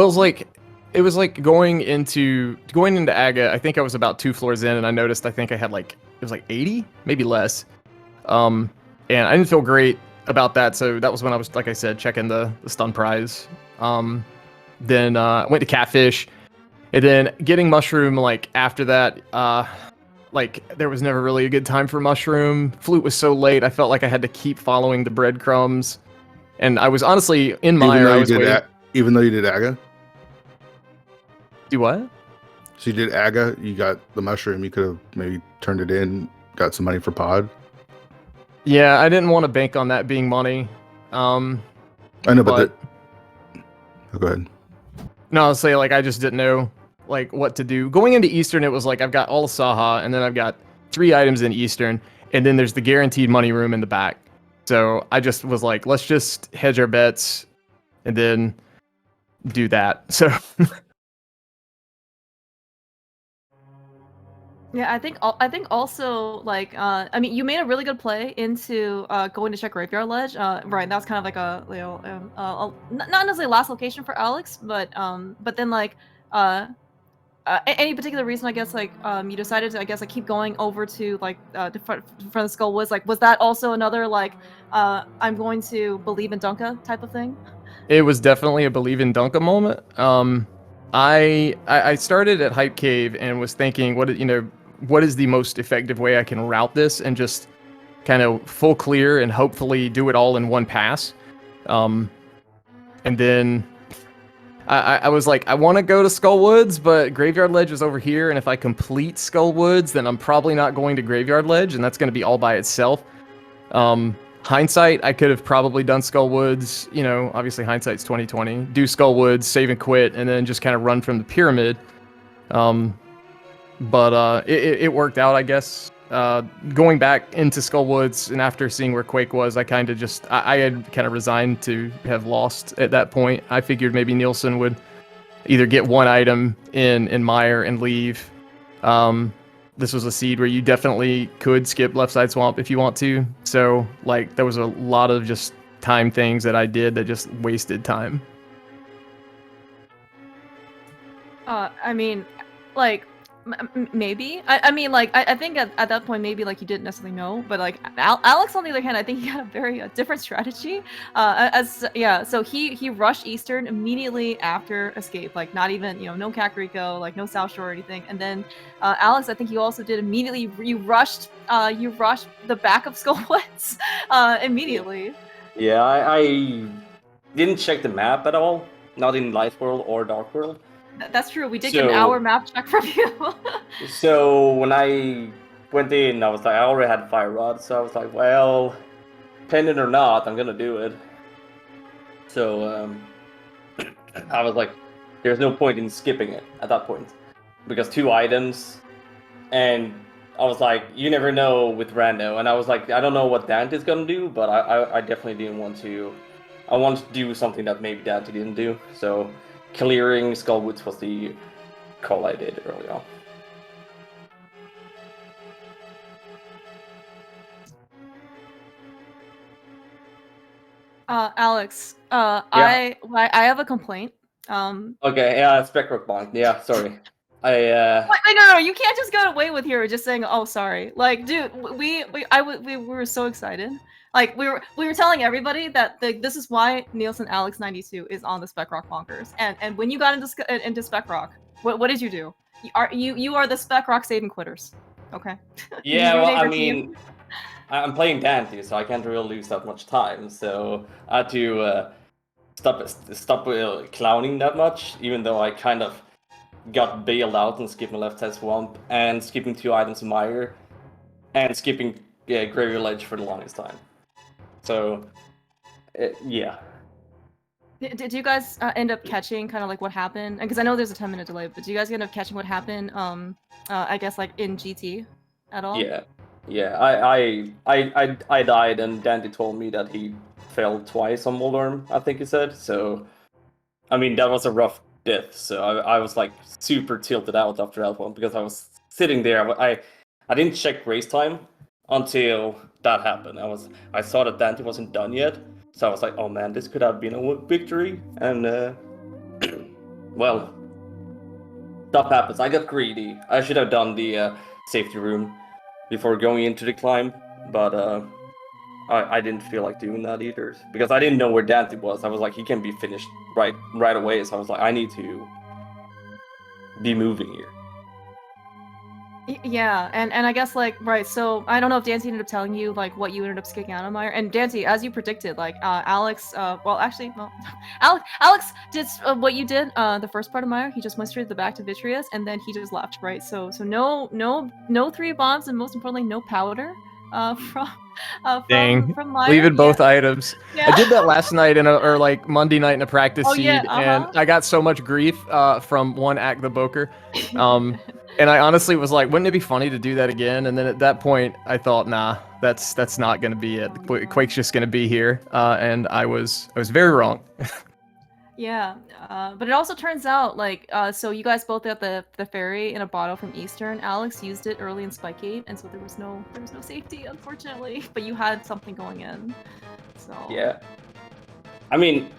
it was like going into Aga. I think I was about 2 floors in, and I noticed I think I had it was 80, maybe less. And I didn't feel great about that, so that was when I was, like I said, checking the stun prize. Then I went to Catfish, and then getting Mushroom, like, after that, there was never really a good time for Mushroom. Flute was so late, I felt like I had to keep following the breadcrumbs. And I was honestly in Mire. Even though you did Aga? Do what? So you did Aga, you got the Mushroom, you could have maybe turned it in, got some money for pod. Yeah, I didn't want to bank on that being money. I know, but oh, go ahead. No, I'll say, like, I just didn't know, like, what to do. Going into Eastern, it was like, I've got all Saha, and then I've got 3 items in Eastern, and then there's the guaranteed money room in the back. So I just was like, let's just hedge our bets, and then do that. So yeah, I think also, like, I mean, you made a really good play into going to check Graveyard Ledge. Right, that was kind of like a, not necessarily last location for Alex, but then, like, any particular reason, I guess, like, you decided to, I guess, like, keep going over to, like, the front of Skull Woods. Like, was that also another, like, I'm going to believe in Dunka type of thing? it was definitely a believe in Dunka moment. I started at Hype Cave and was thinking, what is the most effective way I can route this and just kind of full clear and hopefully do it all in one pass. And then I was like, I want to go to Skull Woods, but Graveyard Ledge is over here, and if I complete Skull Woods, then I'm probably not going to Graveyard Ledge, and that's going to be all by itself. Hindsight, I could have probably done Skull Woods, obviously hindsight's 2020. Do Skull Woods, save and quit, and then just kind of run from the pyramid. But it worked out, I guess. Going back into Skull Woods, and after seeing where Quake was, I kind of I had kind of resigned to have lost at that point. I figured maybe Nielsen would either get 1 item in Mire and leave. This was a seed where you definitely could skip left side swamp if you want to. So, like, there was a lot of just time things that I did that just wasted time. I mean, like, maybe. I mean, like, I think at that point, maybe, like, you didn't necessarily know, but, like, Alex, on the other hand, I think he had a very different strategy. So he rushed Eastern immediately after Escape, like, not even, no Kakariko, like, no South Shore or anything. And then Alex, I think you also did immediately, you rushed the back of Skull Woods immediately. Yeah, I didn't check the map at all, not in Light World or Dark World. That's true. We did get an hour map check from you. So when I went in, I was like, I already had Fire Rod, so I was like, well, pendant or not, I'm gonna do it. So I was like, there's no point in skipping it at that point, because 2 items, and I was like, you never know with Rando, and I was like, I don't know what Dante's gonna do, but I definitely didn't want to. I wanted to do something that maybe Dante didn't do, so clearing Skull Woods was the call I did early on. Alex, Yeah. I have a complaint. Okay, yeah, Spec Bond. Yeah, sorry. Wait, no, you can't just get away with here just saying, oh, sorry. Like, dude, we were so excited Like we were telling everybody that this is why Nielsen Alex 92 is on the Spec Rock Bonkers. And when you got into Spec Rock, what did you do? You are the Spec Rock saving quitters. Okay. Yeah, well, I mean, I'm playing Dante, so I can't really lose that much time. So I had to stop clowning that much, even though I kind of got bailed out and skipping left side swamp and skipping 2 items in Mire and skipping Graveyard Ledge for the longest time. So, yeah. Did you guys end up catching kind of like what happened? Because I know there's a 10-minute delay, but do you guys end up catching what happened? I guess like in GT at all? Yeah. I died, and Dandy told me that he fell twice on Moldorm, I think he said. So, I mean, that was a rough death. So I was like super tilted out after that one because I was sitting there. I didn't check race time until that happened. I saw that Dante wasn't done yet. So I was like, oh man, this could have been a victory. And, well, stuff happens. I got greedy. I should have done the safety room before going into the climb. But I didn't feel like doing that either. Because I didn't know where Dante was. I was like, he can be finished right away. So I was like, I need to be moving here. Yeah, and I guess like right, so I don't know if Dante ended up telling you like what you ended up skipping out on Mire. And Dante, as you predicted, like Alex, Alex did what you did the first part of Mire. He just went straight to the back to Vitreous, and then he just left, right? So no 3 bombs, and most importantly, no powder from Mire. Leaving both items. Yeah. I did that last night or like Monday night in a practice seed, and I got so much grief from one Act the Boker. And I honestly was like, wouldn't it be funny to do that again? And then at that point, I thought, nah, that's not going to be it. Quake's just going to be here, and I was very wrong. Yeah, but it also turns out like so you guys both got the fairy in a bottle from Eastern. Alex used it early in Spike 8, and so there was no safety, unfortunately. But you had something going in, so yeah. I mean,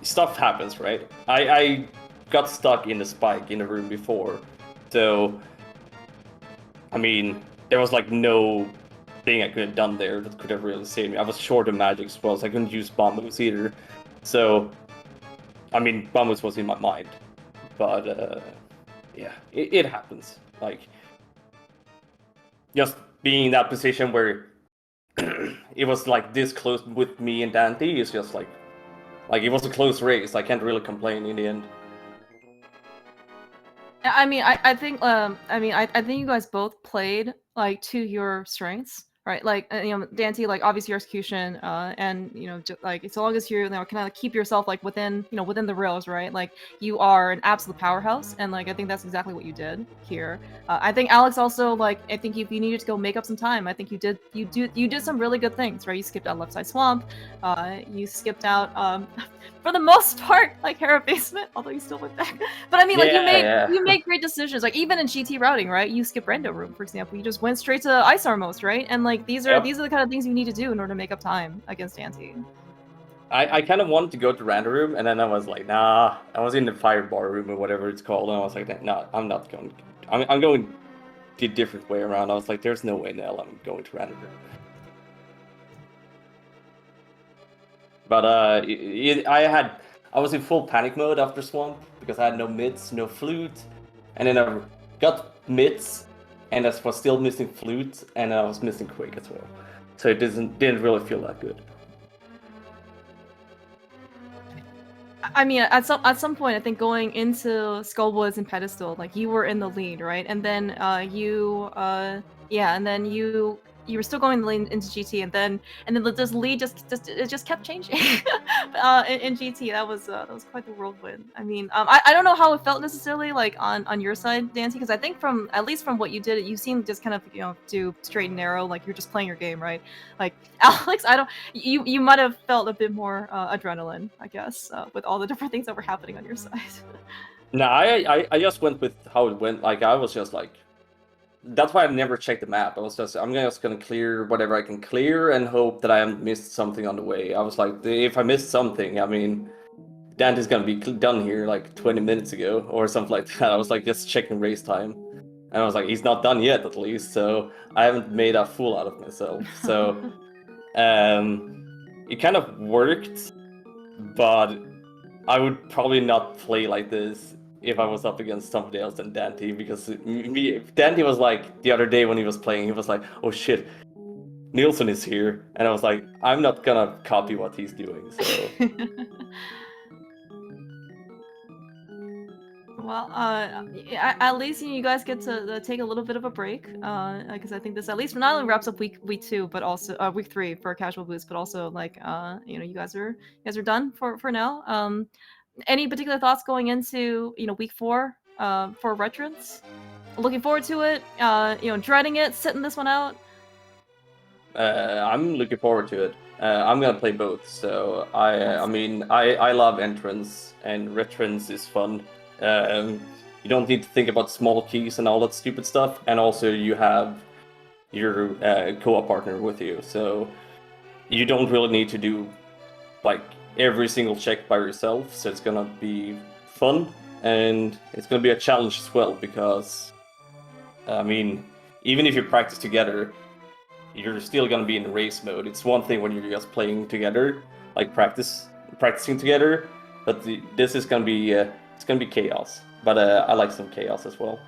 stuff happens, right? I got stuck in the spike in the room before. So, I mean, there was like no thing I could have done there that could have really saved me. I was short of magic as well, so I couldn't use bomb moves either. So, I mean, bomb moves was in my mind. But, yeah, it happens. Like, just being in that position where it was like this close with me and Dante is just like it was a close race. I can't really complain in the end. I mean, I think I think you guys both played like to your strengths, right? Like you know, Dante, like obviously your execution, and you know, just, like so long as you kind of keep yourself like within within the rails, right? Like you are an absolute powerhouse, and like I think that's exactly what you did here. I think Alex also like I think if you needed to go make up some time, I think you did some really good things, right? You skipped out left side swamp, you skipped out for the most part, like Hera basement, although you still went back. But I mean, like you made great decisions. Like even in GT routing, right? You skip rando room, for example. You just went straight to Ice Armos, right? And like these are the kind of things you need to do in order to make up time against Dante. I kind of wanted to go to rando room, and then I was like, nah. I was in the fire bar room or whatever it's called, and I was like, no, I'm not going. I'm going the different way around. I was like, there's no way in hell I'm going to rando room. But I was in full panic mode after Swamp because I had no mids, no flute, and then I got mids, and I was still missing flute, and I was missing Quake as well. So it didn't really feel that good. I mean, at some point, I think going into Skullwoods and Pedestal, like you were in the lead, right? And then you were still going the lead into GT, and then this lead just kept changing in GT. That was quite the whirlwind. I mean, I don't know how it felt necessarily like on your side, Dante, because I think at least from what you did, you seemed just kind of do straight and narrow, like you're just playing your game, right? Like Alex, you might have felt a bit more adrenaline, I guess, with all the different things that were happening on your side. No, I just went with how it went. Like I was just like. That's why I never checked the map. I'm just gonna clear whatever I can clear and hope that I haven't missed something on the way. I was like, if I missed something, I mean, Dante's gonna be done here like 20 minutes ago or something like that. I was like just checking race time, and I was like, he's not done yet at least. So I haven't made a fool out of myself. So It kind of worked, but I would probably not play like this if I was up against somebody else than Dante, because Dante was like, the other day when he was playing, he was like, oh shit, Nielsen is here, and I was like, I'm not gonna copy what he's doing, so... Well, at least you guys get to take a little bit of a break, because I think this at least not only wraps up week 2, but also week 3 for Casual Boost, but also like you guys are done for now. Any particular thoughts going into week 4 for veterans? Looking forward to it. Dreading it, sitting this one out. I'm looking forward to it. I'm gonna play both, so I mean I love entrance, and retrance is fun. You don't need to think about small keys and all that stupid stuff, and also you have your co-op partner with you, so you don't really need to do like every single check by yourself, so it's gonna be fun, and it's gonna be a challenge as well, because I mean, even if you practice together, you're still gonna be in race mode. It's one thing when you're just playing together, like practicing together, but this is gonna be it's gonna be chaos. But I like some chaos as well.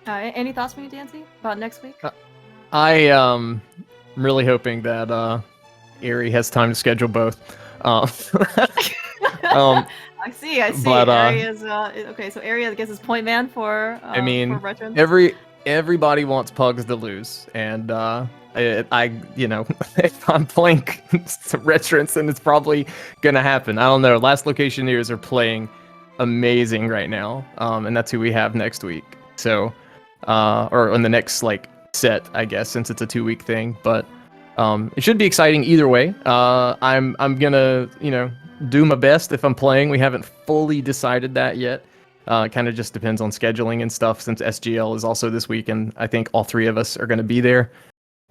Any thoughts from you, Dancy, about next week? I'm really hoping that Ari has time to schedule both. I see. But, Ari is okay. So Ari, I guess, is point man for. I mean, for veterans. everybody wants Pugs to lose, and if I'm playing veterans, then it's probably gonna happen. I don't know. Last Locationeers are playing amazing right now, and that's who we have next week. So, or on the next set, I guess, since it's a 2-week thing. But it should be exciting either way. I'm gonna do my best if I'm playing. We haven't fully decided that yet. It kind of just depends on scheduling and stuff, since SGL is also this week, and I think all 3 of us are going to be there.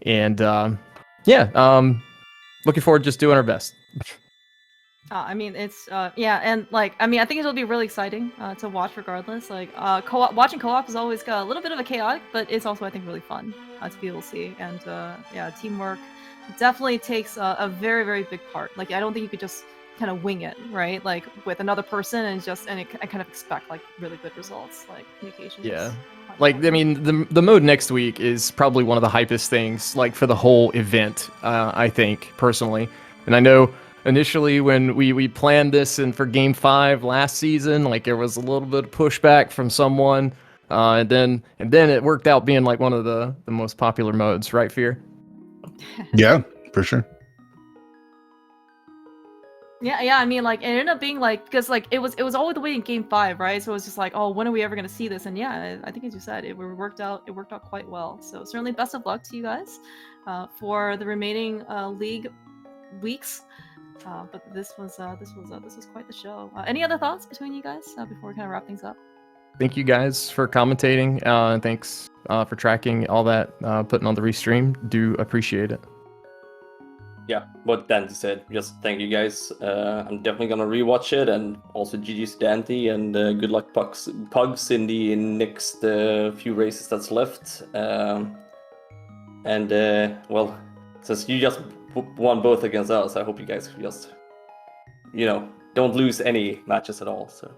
And looking forward to just doing our best. I mean, it's and I think it'll be really exciting to watch regardless. Watching co-op is always a little bit of a chaotic, but it's also, I think, really fun to be able to see. And teamwork definitely takes a very, very big part. I don't think you could just kind of wing it, right? With another person and I kind of expect really good results, communication. Yeah. I mean, the mode next week is probably one of the hypest things, for the whole event, I think, personally. And I know initially when we planned this and for Game 5 last season, there was a little bit of pushback from someone, and then it worked out being one of the most popular modes, right, Fear? Yeah, for sure. Yeah. I mean, it ended up being because it was all the way in Game 5, right? So it was just oh, when are we ever gonna see this? And yeah, I think as you said, it worked out quite well. So certainly, best of luck to you guys for the remaining league weeks. But this was quite the show. Any other thoughts between you guys before we kind of wrap things up? Thank you guys for commentating, and thanks for tracking all that, putting on the restream. Do appreciate it. Yeah, what Dante said, just thank you guys. I'm definitely gonna rewatch it, and also GG's Dante, and good luck Pugs in the next few races that's left. Well, since you just won both against us, I hope you guys just don't lose any matches at all. So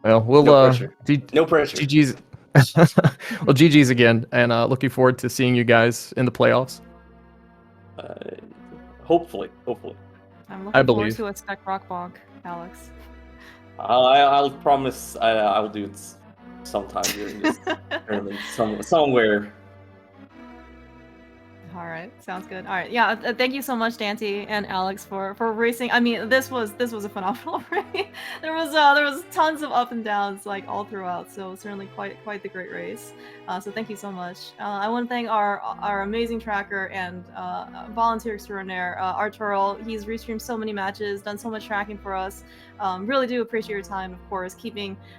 well, we'll no pressure. No pressure. GG's. Well, GG's again, and looking forward to seeing you guys in the playoffs. Hopefully. I'm looking forward to a Spec Rock Bonk, Alex. I'll promise I'll do it sometime during this tournament, somewhere. All right, sounds good. All right, yeah, thank you so much, Dante and Alex, for racing. I mean, this was a phenomenal race. There was tons of up and downs all throughout. So certainly quite the great race. So thank you so much. I want to thank our amazing tracker and volunteer extraordinaire, Arturo. He's restreamed so many matches, done so much tracking for us. Really do appreciate your time, of course,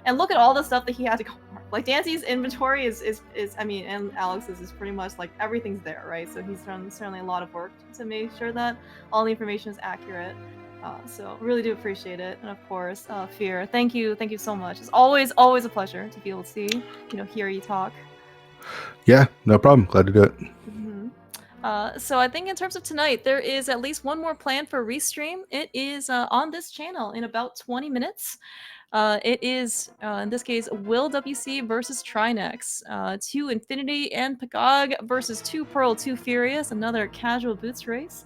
and look at all the stuff that he had to go for. Dancy's inventory is I mean, and Alex's is pretty much everything's there, right? So he's done certainly a lot of work to make sure that all the information is accurate. So really do appreciate it. And of course, Fear, thank you so much. It's always a pleasure to be able to see, hear you talk. Yeah, no problem. Glad to do it. So I think in terms of tonight, there is at least one more plan for restream. It is on this channel in about 20 minutes. It is, in this case, Will WC versus Trinex. 2 Infinity and Pagog versus 2 Pearl, 2 Furious. Another casual boots race.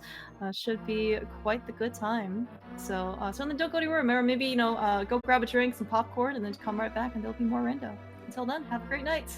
Should be quite the good time. So certainly don't go anywhere. Remember, maybe, go grab a drink, some popcorn, and then come right back and there'll be more rando. Until then, have a great night.